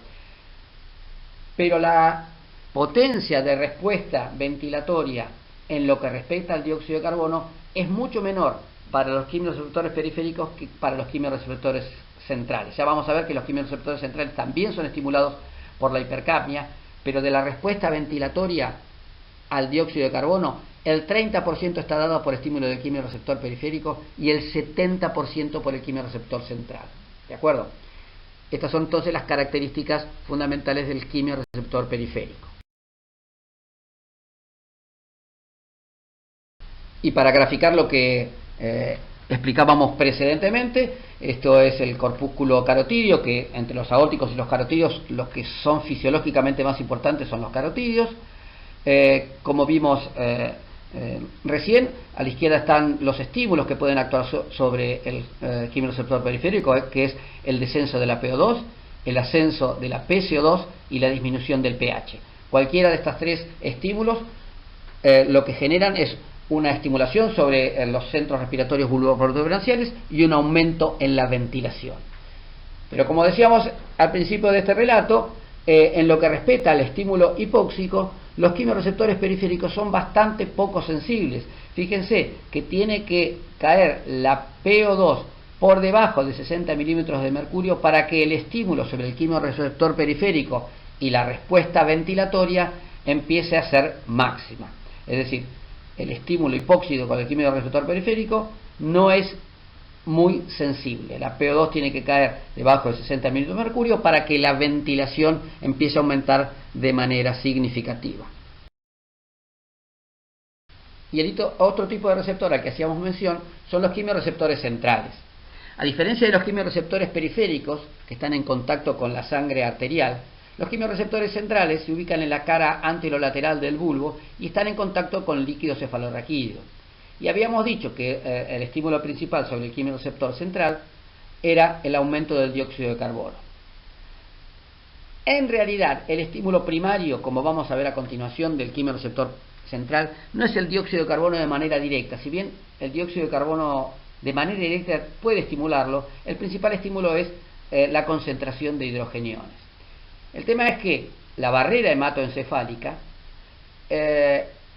A: Pero la potencia de respuesta ventilatoria en lo que respecta al dióxido de carbono es mucho menor para los quimiorreceptores periféricos que para los quimiorreceptores centrales. Ya vamos a ver que los quimiorreceptores centrales también son estimulados por la hipercapnia, pero de la respuesta ventilatoria al dióxido de carbono, el 30% está dado por estímulo del quimiorreceptor periférico y el 70% por el quimiorreceptor central. ¿De acuerdo? Estas son entonces las características fundamentales del quimiorreceptor periférico. Y para graficar lo que explicábamos precedentemente, esto es el corpúsculo carotídeo, que entre los aórticos y los carotídeos, los que son fisiológicamente más importantes son los carotídeos. Como vimos recién, a la izquierda están los estímulos que pueden actuar sobre el quimiorreceptor periférico, que es el descenso de la PO2, el ascenso de la PCO2 y la disminución del pH. Cualquiera de estos tres estímulos lo que generan es una estimulación sobre los centros respiratorios bulboprotubernciales y un aumento en la ventilación. Pero como decíamos al principio de este relato, en lo que respecta al estímulo hipóxico, los quimiorreceptores periféricos son bastante poco sensibles. Fíjense que tiene que caer la PO2 por debajo de 60 milímetros de mercurio para que el estímulo sobre el quimiorreceptor periférico y la respuesta ventilatoria empiece a ser máxima. Es decir, el estímulo hipóxico con el quimiorreceptor periférico no es muy sensible. La PO2 tiene que caer debajo de 60 milímetros de mercurio para que la ventilación empiece a aumentar de manera significativa. Y el otro tipo de receptor al que hacíamos mención son los quimiorreceptores centrales. A diferencia de los quimiorreceptores periféricos, que están en contacto con la sangre arterial, los quimiorreceptores centrales se ubican en la cara anterolateral del bulbo y están en contacto con el líquido cefalorraquídeo. Y habíamos dicho que el estímulo principal sobre el quimiorreceptor central era el aumento del dióxido de carbono. En realidad, el estímulo primario, como vamos a ver a continuación, del quimiorreceptor central, no es el dióxido de carbono de manera directa. Si bien el dióxido de carbono de manera directa puede estimularlo, el principal estímulo es la concentración de hidrogeniones. El tema es que la barrera hematoencefálica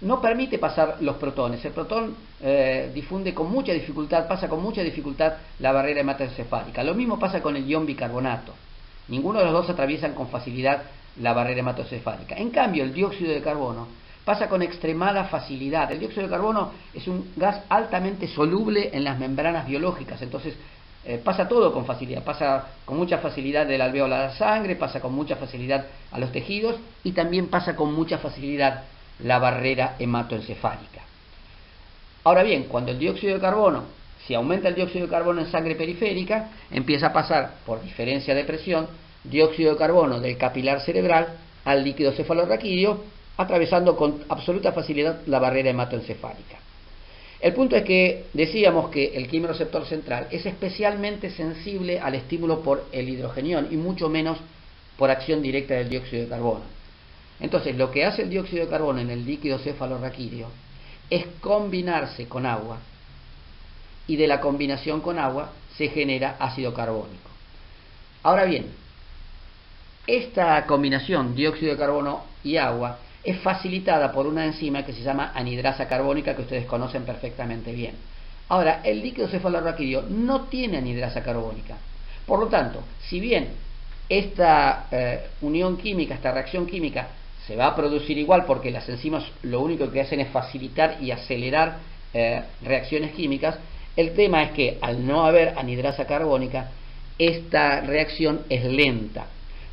A: no permite pasar los protones. El protón difunde con mucha dificultad, pasa con mucha dificultad la barrera hematoencefálica. Lo mismo pasa con el ion bicarbonato. Ninguno de los dos atraviesan con facilidad la barrera hematoencefálica. En cambio, el dióxido de carbono pasa con extremada facilidad. El dióxido de carbono es un gas altamente soluble en las membranas biológicas, entonces pasa todo con facilidad, pasa con mucha facilidad del alvéolo a la sangre, pasa con mucha facilidad a los tejidos y también pasa con mucha facilidad la barrera hematoencefálica. Ahora bien, cuando el dióxido de carbono, si aumenta el dióxido de carbono en sangre periférica, empieza a pasar por diferencia de presión dióxido de carbono del capilar cerebral al líquido cefalorraquídeo, atravesando con absoluta facilidad la barrera hematoencefálica. El punto es que decíamos que el quimiorreceptor central es especialmente sensible al estímulo por el hidrogenión y mucho menos por acción directa del dióxido de carbono. Entonces, lo que hace el dióxido de carbono en el líquido cefalorraquídeo es combinarse con agua, y de la combinación con agua se genera ácido carbónico. Ahora bien, esta combinación dióxido de carbono y agua es facilitada por una enzima que se llama anhidrasa carbónica, que ustedes conocen perfectamente bien. Ahora, el líquido cefalorraquídeo no tiene anhidrasa carbónica. Por lo tanto, si bien esta unión química, esta reacción química, se va a producir igual porque las enzimas lo único que hacen es facilitar y acelerar reacciones químicas, el tema es que al no haber anhidrasa carbónica, esta reacción es lenta.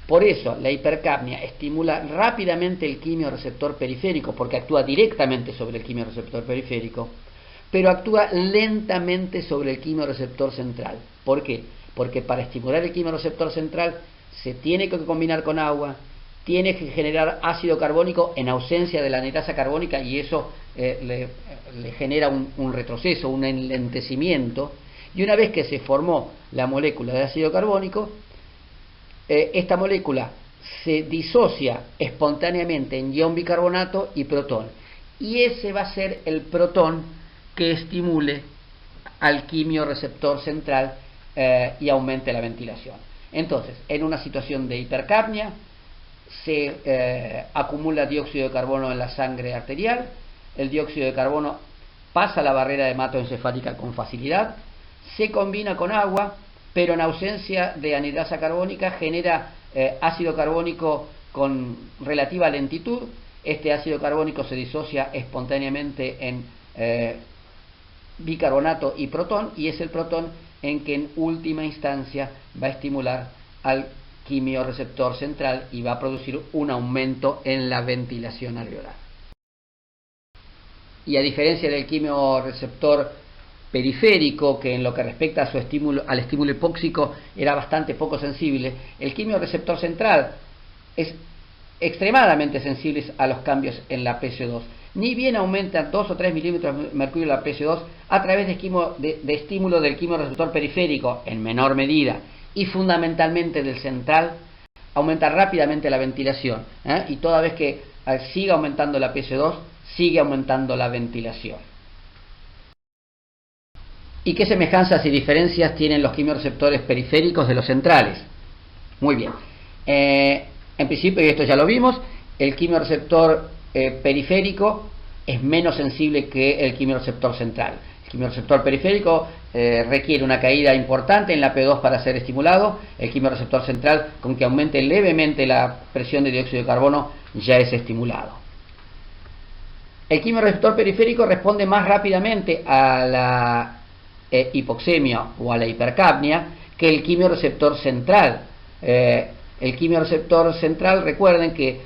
A: Por eso la hipercapnia estimula rápidamente el quimiorreceptor periférico, porque actúa directamente sobre el quimiorreceptor periférico, pero actúa lentamente sobre el quimiorreceptor central. ¿Por qué? Porque para estimular el quimiorreceptor central se tiene que combinar con agua, tiene que generar ácido carbónico en ausencia de la anhidrasa carbónica, y eso le genera un retroceso, un enlentecimiento, y una vez que se formó la molécula de ácido carbónico, esta molécula se disocia espontáneamente en ion bicarbonato y protón, y ese va a ser el protón que estimule al quimiorreceptor central y aumente la ventilación. Entonces, en una situación de hipercapnia se acumula dióxido de carbono en la sangre arterial, el dióxido de carbono pasa la barrera hematoencefálica con facilidad, se combina con agua, pero en ausencia de anhidrasa carbónica genera ácido carbónico con relativa lentitud. Este ácido carbónico se disocia espontáneamente en bicarbonato y protón, y es el protón en que en última instancia va a estimular al quimiorreceptor central y va a producir un aumento en la ventilación alveolar. Y a diferencia del quimiorreceptor periférico, que en lo que respecta a su estímulo, al estímulo hipóxico era bastante poco sensible, el quimiorreceptor central es extremadamente sensible a los cambios en la PCO2. Ni bien aumenta 2 o 3 milímetros de mercurio la PCO2 a través de estímulo del quimiorreceptor periférico en menor medida y fundamentalmente del central, aumenta rápidamente la ventilación, y toda vez que siga aumentando la PCO2, sigue aumentando la ventilación. ¿Y qué semejanzas y diferencias tienen los quimiorreceptores periféricos de los centrales? Muy bien. En principio, y esto ya lo vimos, el quimiorreceptor periférico es menos sensible que el quimiorreceptor central. El quimiorreceptor periférico requiere una caída importante en la P2 para ser estimulado. El quimiorreceptor central, con que aumente levemente la presión de dióxido de carbono, ya es estimulado. El quimiorreceptor periférico responde más rápidamente a la hipoxemia o a la hipercapnia que el quimiorreceptor central. El quimiorreceptor central, recuerden que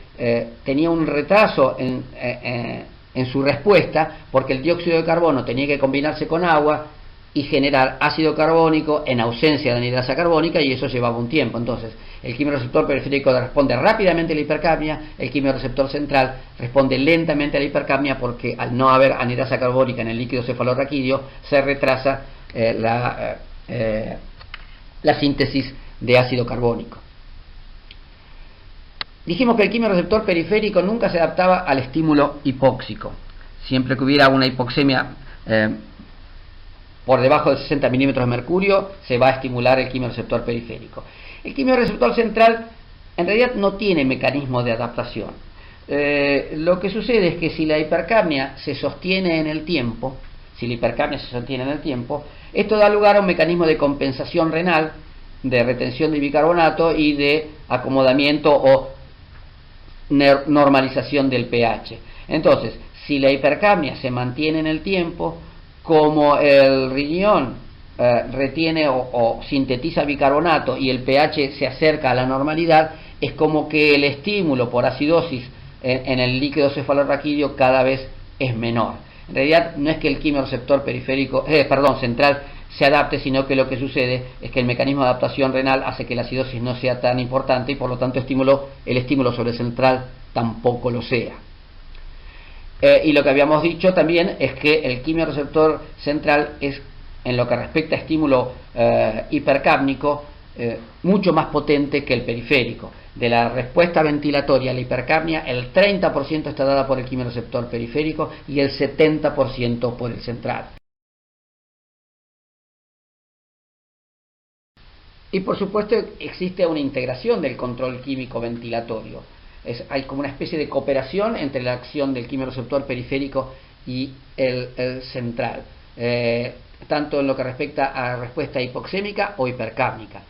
A: tenía un retraso en su respuesta, porque el dióxido de carbono tenía que combinarse con agua y generar ácido carbónico en ausencia de anhidrasa carbónica, y eso llevaba un tiempo. Entonces, el quimiorreceptor periférico responde rápidamente a la hipercapnia, el quimiorreceptor central responde lentamente a la hipercapnia, porque al no haber anhidrasa carbónica en el líquido cefalorraquídeo, se retrasa la síntesis de ácido carbónico. Dijimos que el quimiorreceptor periférico nunca se adaptaba al estímulo hipóxico. Siempre que hubiera una hipoxemia por debajo de 60 milímetros de mercurio, se va a estimular el quimiorreceptor periférico. El quimiorreceptor central en realidad no tiene mecanismo de adaptación. Lo que sucede es que si la hipercapnia se sostiene en el tiempo, esto da lugar a un mecanismo de compensación renal, de retención de bicarbonato y de acomodamiento o normalización del pH. Entonces, si la hipercapnia se mantiene en el tiempo, como el riñón retiene o sintetiza bicarbonato y el pH se acerca a la normalidad, es como que el estímulo por acidosis en el líquido cefalorraquídeo cada vez es menor. En realidad no es que el quimiorreceptor central se adapte, sino que lo que sucede es que el mecanismo de adaptación renal hace que la acidosis no sea tan importante y por lo tanto el estímulo sobre el central tampoco lo sea. Y lo que habíamos dicho también es que el quimiorreceptor central es, en lo que respecta a estímulo hipercápnico, mucho más potente que el periférico. De la respuesta ventilatoria a la hipercapnia, el 30% está dada por el quimiorreceptor periférico y el 70% por el central. Y por supuesto existe una integración del control químico ventilatorio. Hay como una especie de cooperación entre la acción del quimiorreceptor periférico y el central, tanto en lo que respecta a respuesta hipoxémica o hipercápnica.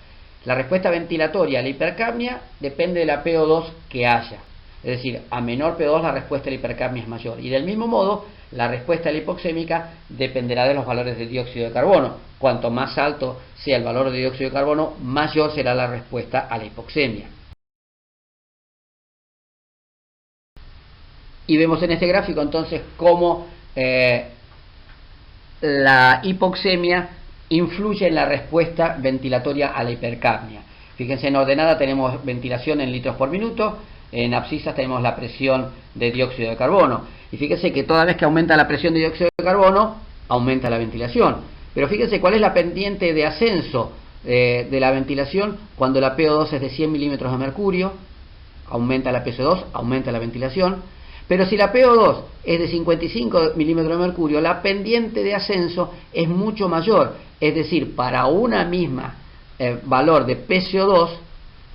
A: La respuesta ventilatoria a la hipercapnia depende de la PO2 que haya, es decir, a menor PO2 la respuesta a la hipercapnia es mayor, y del mismo modo la respuesta a la hipoxémica dependerá de los valores de dióxido de carbono. Cuanto más alto sea el valor de dióxido de carbono, mayor será la respuesta a la hipoxemia. Y vemos en este gráfico entonces cómo la hipoxemia influye en la respuesta ventilatoria a la hipercapnia. Fíjense, en ordenada tenemos ventilación en litros por minuto, en abscisas tenemos la presión de dióxido de carbono. Y fíjense que toda vez que aumenta la presión de dióxido de carbono, aumenta la ventilación. Pero fíjense cuál es la pendiente de ascenso de la ventilación cuando la PO2 es de 100 milímetros de mercurio, aumenta la PCO2, aumenta la ventilación. Pero si la PO2 es de 55 milímetros de mercurio, la pendiente de ascenso es mucho mayor. Es decir, para una misma valor de PCO2,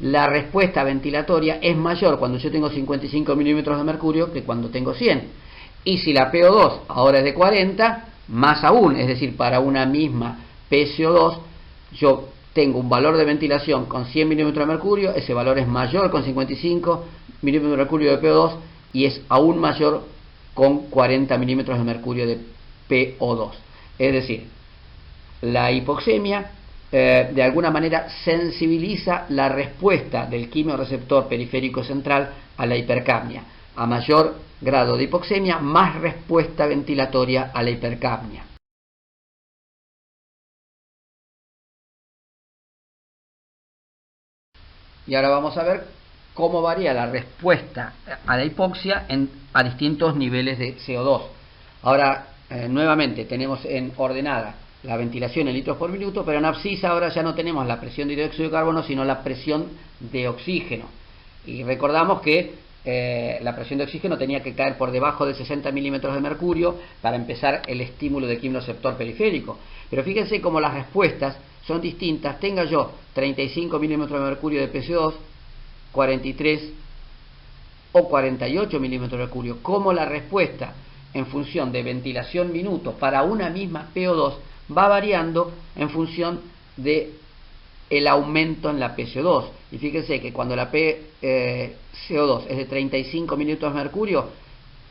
A: la respuesta ventilatoria es mayor cuando yo tengo 55 milímetros de mercurio que cuando tengo 100. Y si la PO2 ahora es de 40, más aún, es decir, para una misma PCO2, yo tengo un valor de ventilación con 100 milímetros de mercurio, ese valor es mayor con 55 milímetros de mercurio de PO2 y es aún mayor con 40 milímetros de mercurio de PO2. Es decir, la hipoxemia de alguna manera sensibiliza la respuesta del quimiorreceptor periférico central a la hipercapnia. A mayor grado de hipoxemia, más respuesta ventilatoria a la hipercapnia. Y ahora vamos a ver cómo varía la respuesta a la hipoxia a distintos niveles de CO2. Ahora, nuevamente, tenemos en ordenada la ventilación en litros por minuto, pero en abscisa ahora ya no tenemos la presión de dióxido de carbono, sino la presión de oxígeno. Y recordamos que la presión de oxígeno tenía que caer por debajo de 60 milímetros de mercurio para empezar el estímulo de quimioreceptor periférico. Pero fíjense cómo las respuestas son distintas. Tenga yo 35 milímetros de mercurio de PCO2, 43 o 48 milímetros de mercurio, como la respuesta en función de ventilación minuto para una misma PO2 va variando en función de el aumento en la PCO2. Y fíjense que cuando la PCO2 es de 35 minutos de mercurio,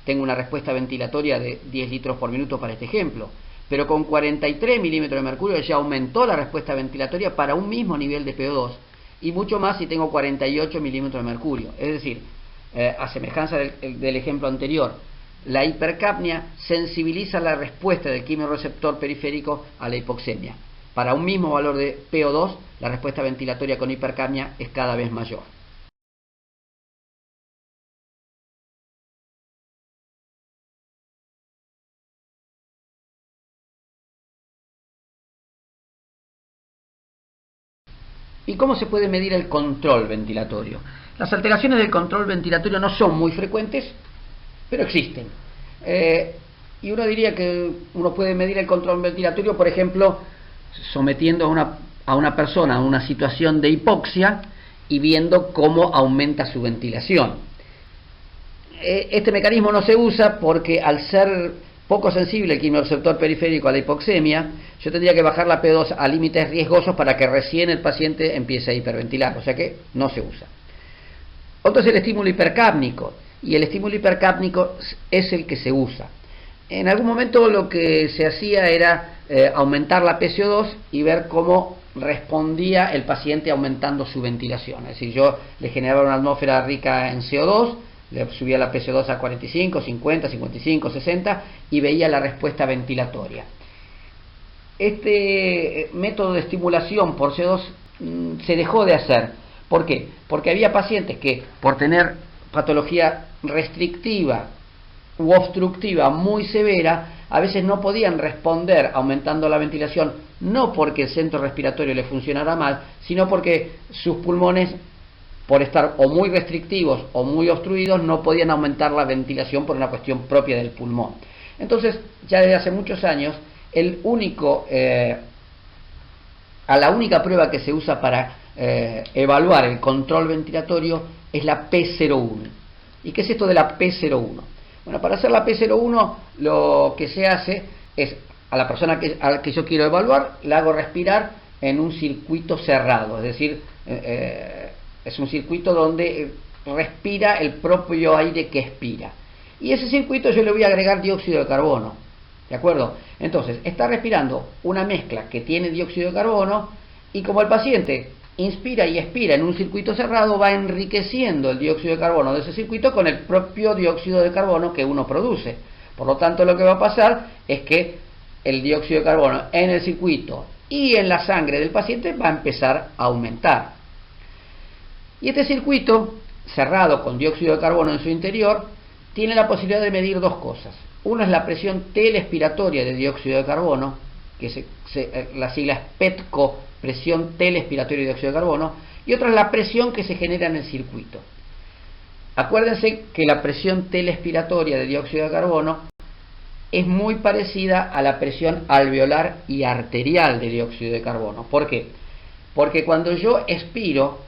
A: tengo una respuesta ventilatoria de 10 litros por minuto para este ejemplo. Pero con 43 milímetros de mercurio ya aumentó la respuesta ventilatoria para un mismo nivel de PO2, y mucho más si tengo 48 milímetros de mercurio. Es decir, a semejanza del ejemplo anterior, la hipercapnia sensibiliza la respuesta del quimioreceptor periférico a la hipoxemia. Para un mismo valor de PO2, la respuesta ventilatoria con hipercapnia es cada vez mayor. ¿Y cómo se puede medir el control ventilatorio? Las alteraciones del control ventilatorio no son muy frecuentes, pero existen. Y uno diría que uno puede medir el control ventilatorio, por ejemplo, sometiendo a una persona a una situación de hipoxia y viendo cómo aumenta su ventilación. Este mecanismo no se usa porque, al ser poco sensible el quimioreceptor periférico a la hipoxemia, yo tendría que bajar la P2 a límites riesgosos para que recién el paciente empiece a hiperventilar, o sea que no se usa. Otro es el estímulo hipercápnico, y el estímulo hipercápnico es el que se usa. En algún momento lo que se hacía era aumentar la PCO2 y ver cómo respondía el paciente aumentando su ventilación. Es decir, yo le generaba una atmósfera rica en CO2, le subía la PCO2 a 45, 50, 55, 60 y veía la respuesta ventilatoria. Este método de estimulación por CO2 se dejó de hacer. ¿Por qué? Porque había pacientes que, por tener patología restrictiva u obstructiva muy severa, a veces no podían responder aumentando la ventilación, no porque el centro respiratorio le funcionara mal, sino porque sus pulmones, por estar o muy restrictivos o muy obstruidos, no podían aumentar la ventilación por una cuestión propia del pulmón. Entonces, ya desde hace muchos años, la única prueba que se usa para evaluar el control ventilatorio es la P01. ¿Y qué es esto de la P01? Bueno, para hacer la P01 lo que se hace es, a la persona a la que yo quiero evaluar, la hago respirar en un circuito cerrado, es decir, es un circuito donde respira el propio aire que expira. Y ese circuito yo le voy a agregar dióxido de carbono, ¿de acuerdo? Entonces, está respirando una mezcla que tiene dióxido de carbono, y como el paciente inspira y expira en un circuito cerrado, va enriqueciendo el dióxido de carbono de ese circuito con el propio dióxido de carbono que uno produce. Por lo tanto, lo que va a pasar es que el dióxido de carbono en el circuito y en la sangre del paciente va a empezar a aumentar. Y este circuito cerrado con dióxido de carbono en su interior tiene la posibilidad de medir dos cosas. Una es la presión telespiratoria de dióxido de carbono, que la sigla es PETCO, presión telespiratoria de dióxido de carbono, y otra es la presión que se genera en el circuito. Acuérdense que la presión telespiratoria de dióxido de carbono es muy parecida a la presión alveolar y arterial de dióxido de carbono. ¿Por qué? Porque cuando yo expiro,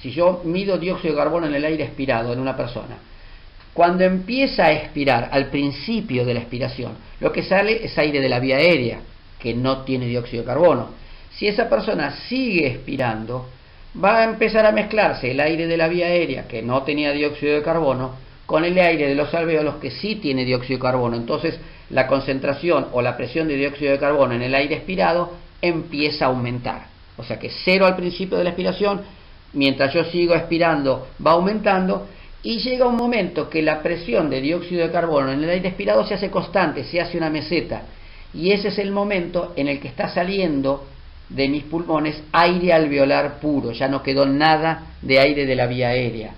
A: si yo mido dióxido de carbono en el aire expirado en una persona, cuando empieza a expirar, al principio de la expiración, lo que sale es aire de la vía aérea, que no tiene dióxido de carbono. Si esa persona sigue expirando, va a empezar a mezclarse el aire de la vía aérea, que no tenía dióxido de carbono, con el aire de los alvéolos, que sí tiene dióxido de carbono. Entonces, la concentración o la presión de dióxido de carbono en el aire expirado empieza a aumentar. O sea que cero al principio de la expiración, mientras yo sigo expirando va aumentando, y llega un momento que la presión de dióxido de carbono en el aire expirado se hace constante, se hace una meseta, y ese es el momento en el que está saliendo de mis pulmones aire alveolar puro, ya no quedó nada de aire de la vía aérea.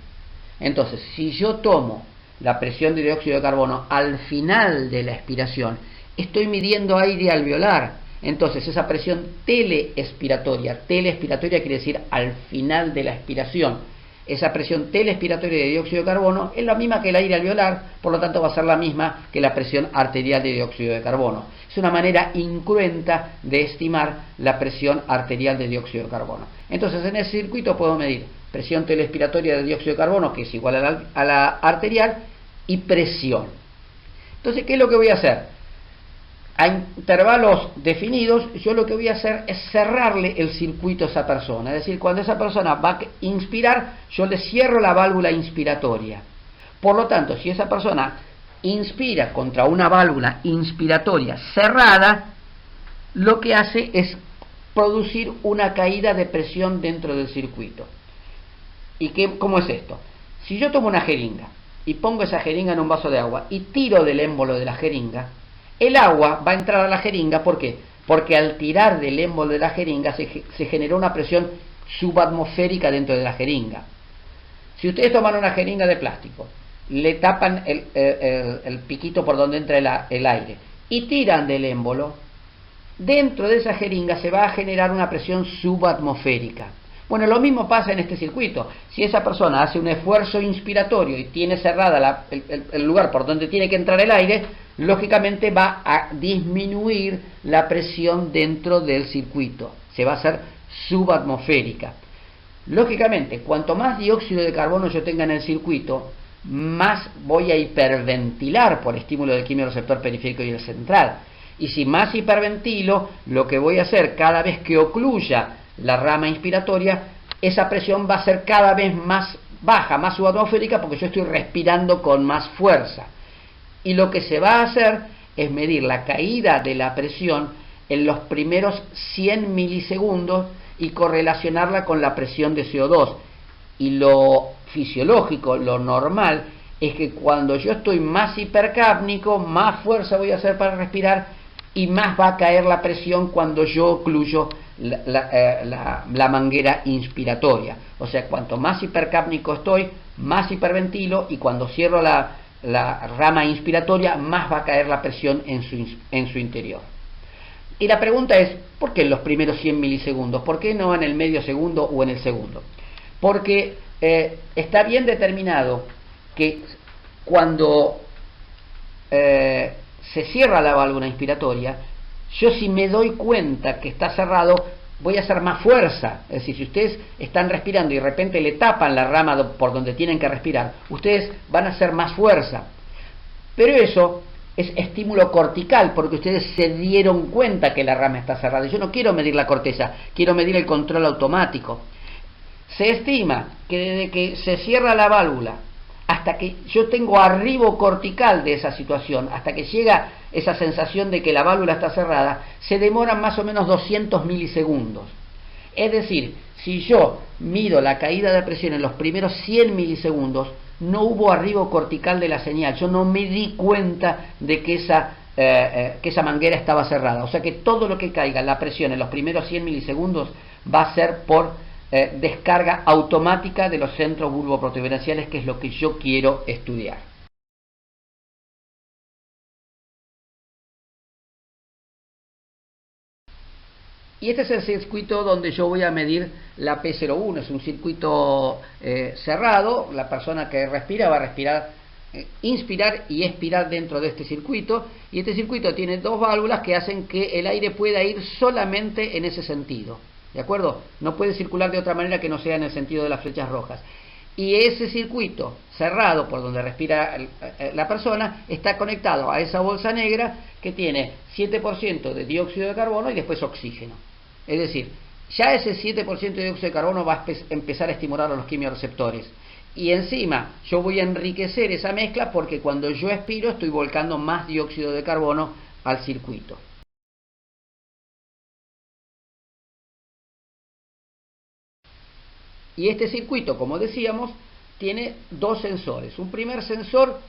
A: Entonces, si yo tomo la presión de dióxido de carbono al final de la expiración, estoy midiendo aire alveolar. Entonces, esa presión teleexpiratoria quiere decir al final de la expiración, esa presión teleexpiratoria de dióxido de carbono es la misma que el aire alveolar, por lo tanto va a ser la misma que la presión arterial de dióxido de carbono. Es una manera incruenta de estimar la presión arterial de dióxido de carbono. Entonces, en ese circuito puedo medir presión teleexpiratoria de dióxido de carbono, que es igual a la arterial, y presión. Entonces, ¿qué es lo que voy a hacer? A intervalos definidos, yo lo que voy a hacer es cerrarle el circuito a esa persona. Es decir, cuando esa persona va a inspirar, yo le cierro la válvula inspiratoria. Por lo tanto, si esa persona inspira contra una válvula inspiratoria cerrada, lo que hace es producir una caída de presión dentro del circuito. ¿Y cómo es esto? Si yo tomo una jeringa y pongo esa jeringa en un vaso de agua y tiro del émbolo de la jeringa, el agua va a entrar a la jeringa. ¿Por qué? Porque al tirar del émbolo de la jeringa se generó una presión subatmosférica dentro de la jeringa. Si ustedes toman una jeringa de plástico, le tapan el piquito por donde entra el aire y tiran del émbolo, dentro de esa jeringa se va a generar una presión subatmosférica. Bueno, lo mismo pasa en este circuito. Si esa persona hace un esfuerzo inspiratorio y tiene cerrada el lugar por donde tiene que entrar el aire, lógicamente va a disminuir la presión dentro del circuito. Se va a hacer subatmosférica. Lógicamente, cuanto más dióxido de carbono yo tenga en el circuito, más voy a hiperventilar por estímulo del quimiorreceptor periférico y el central. Y si más hiperventilo, lo que voy a hacer cada vez que ocluya la rama inspiratoria, esa presión va a ser cada vez más baja, más subatmosférica, porque yo estoy respirando con más fuerza. Y lo que se va a hacer es medir la caída de la presión en los primeros 100 milisegundos y correlacionarla con la presión de CO2. Y lo fisiológico, lo normal, es que cuando yo estoy más hipercápnico, más fuerza voy a hacer para respirar y más va a caer la presión cuando yo ocluyo la manguera inspiratoria. O sea, cuanto más hipercápnico estoy, más hiperventilo, y cuando cierro la rama inspiratoria, más va a caer la presión en su interior. Y la pregunta es, ¿por qué en los primeros 100 milisegundos? ¿Por qué no en el medio segundo o en el segundo? Porque está bien determinado que cuando se cierra la válvula inspiratoria, yo si me doy cuenta que está cerrado, voy a hacer más fuerza. Es decir, si ustedes están respirando y de repente le tapan la rama por donde tienen que respirar, ustedes van a hacer más fuerza. Pero eso es estímulo cortical, porque ustedes se dieron cuenta que la rama está cerrada. Yo no quiero medir la corteza, quiero medir el control automático. Se estima que desde que se cierra la válvula hasta que yo tengo arribo cortical de esa situación, hasta que llega esa sensación de que la válvula está cerrada, se demoran más o menos 200 milisegundos. Es decir, si yo mido la caída de presión en los primeros 100 milisegundos, no hubo arribo cortical de la señal, yo no me di cuenta de que esa manguera estaba cerrada. O sea que todo lo que caiga la presión en los primeros 100 milisegundos va a ser por descarga automática de los centros bulboprotuberanciales, que es lo que yo quiero estudiar. Y este es el circuito donde yo voy a medir la P01. Es un circuito cerrado. La persona que respira va a respirar, inspirar y expirar dentro de este circuito. Y este circuito tiene dos válvulas que hacen que el aire pueda ir solamente en ese sentido. ¿De acuerdo? No puede circular de otra manera que no sea en el sentido de las flechas rojas. Y ese circuito cerrado por donde respira la persona está conectado a esa bolsa negra que tiene 7% de dióxido de carbono y después oxígeno. Es decir, ya ese 7% de dióxido de carbono va a empezar a estimular a los quimiorreceptores. Y encima yo voy a enriquecer esa mezcla porque cuando yo expiro estoy volcando más dióxido de carbono al circuito. Y este circuito, como decíamos, tiene dos sensores. Un primer sensor,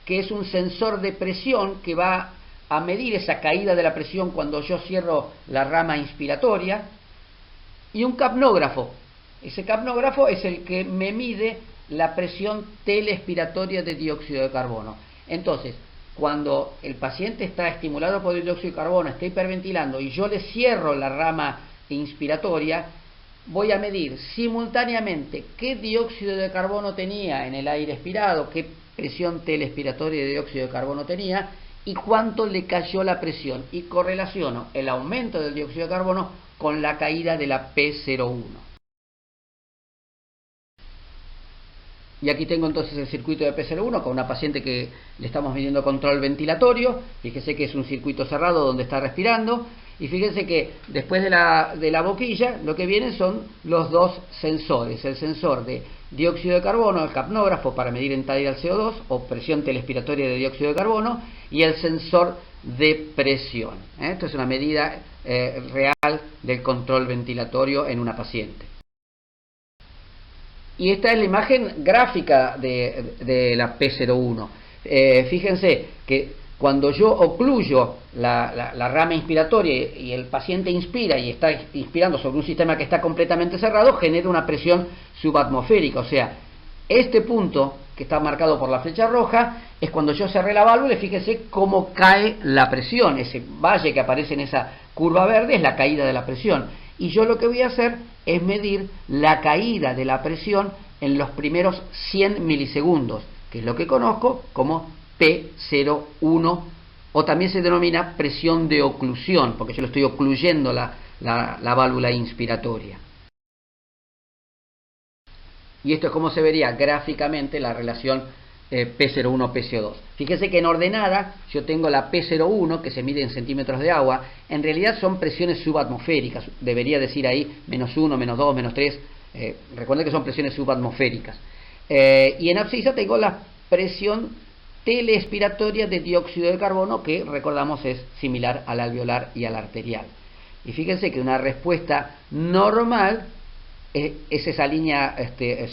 A: que es un sensor de presión, que va a medir esa caída de la presión cuando yo cierro la rama inspiratoria, y un capnógrafo, Ese capnógrafo es el que me mide la presión telespiratoria de dióxido de carbono. Entonces, cuando el paciente está estimulado por el dióxido de carbono, está hiperventilando y yo le cierro la rama inspiratoria, voy a medir simultáneamente qué dióxido de carbono tenía en el aire expirado, qué presión telespiratoria de dióxido de carbono tenía y cuánto le cayó la presión, y correlaciono el aumento del dióxido de carbono con la caída de la P01. Y aquí tengo entonces el circuito de P01 con una paciente que le estamos midiendo control ventilatorio. Fíjese que es un circuito cerrado donde está respirando. Y fíjense que después de la boquilla lo que vienen son los dos sensores. El sensor de dióxido de carbono, el capnógrafo para medir entrada al CO2 o presión telespiratoria de dióxido de carbono, y el sensor de presión. Esto es una medida real del control ventilatorio en una paciente. Y esta es la imagen gráfica de la P01. Fíjense que cuando yo ocluyo la rama inspiratoria y el paciente inspira y está inspirando sobre un sistema que está completamente cerrado, genera una presión subatmosférica. O sea, este punto que está marcado por la flecha roja es cuando yo cerré la válvula, y fíjense cómo cae la presión. Ese valle que aparece en esa curva verde es la caída de la presión. Y yo lo que voy a hacer es medir la caída de la presión en los primeros 100 milisegundos, que es lo que conozco como P01, o también se denomina presión de oclusión, porque yo lo estoy ocluyendo la válvula inspiratoria. Y esto es como se vería gráficamente la relación P01-PCO2. Fíjese que en ordenada yo tengo la P01, que se mide en centímetros de agua. En realidad son presiones subatmosféricas, debería decir ahí -1, -2, -3. Recuerden que son presiones subatmosféricas. Y en abscisa tengo la presión telespiratoria de dióxido de carbono, que recordamos es similar al alveolar y al arterial. Y fíjense que una respuesta normal es esa línea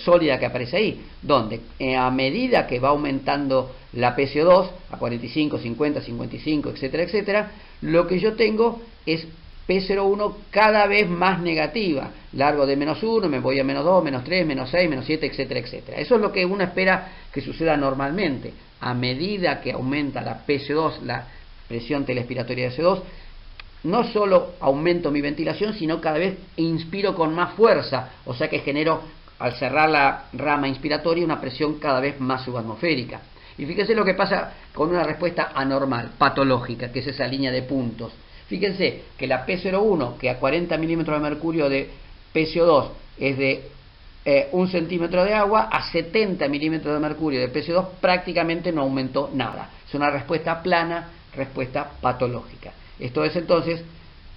A: sólida que aparece ahí, donde a medida que va aumentando la PCO2 a 45, 50, 55, etcétera, etcétera, lo que yo tengo es P01 cada vez más negativa. Largo de -1, me voy a -2, -3, -6, -7, etcétera, etcétera. Eso es lo que uno espera que suceda normalmente. A medida que aumenta la PCO2, la presión telespiratoria de CO2, no solo aumento mi ventilación, sino cada vez inspiro con más fuerza, o sea que genero, al cerrar la rama inspiratoria, una presión cada vez más subatmosférica. Y fíjense lo que pasa con una respuesta anormal, patológica, que es esa línea de puntos. Fíjense que la P01, que a 40 milímetros de mercurio de PCO2 es de 1 centímetro de agua, a 70 milímetros de mercurio de PCO2 prácticamente no aumentó nada. Es una respuesta plana, respuesta patológica. Esto es entonces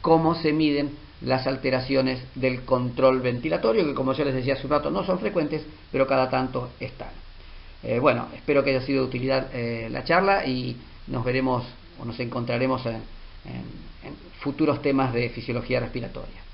A: cómo se miden las alteraciones del control ventilatorio, que como yo les decía hace un rato no son frecuentes, pero cada tanto están. Bueno, espero que haya sido de utilidad la charla, y nos veremos o nos encontraremos en futuros temas de fisiología respiratoria.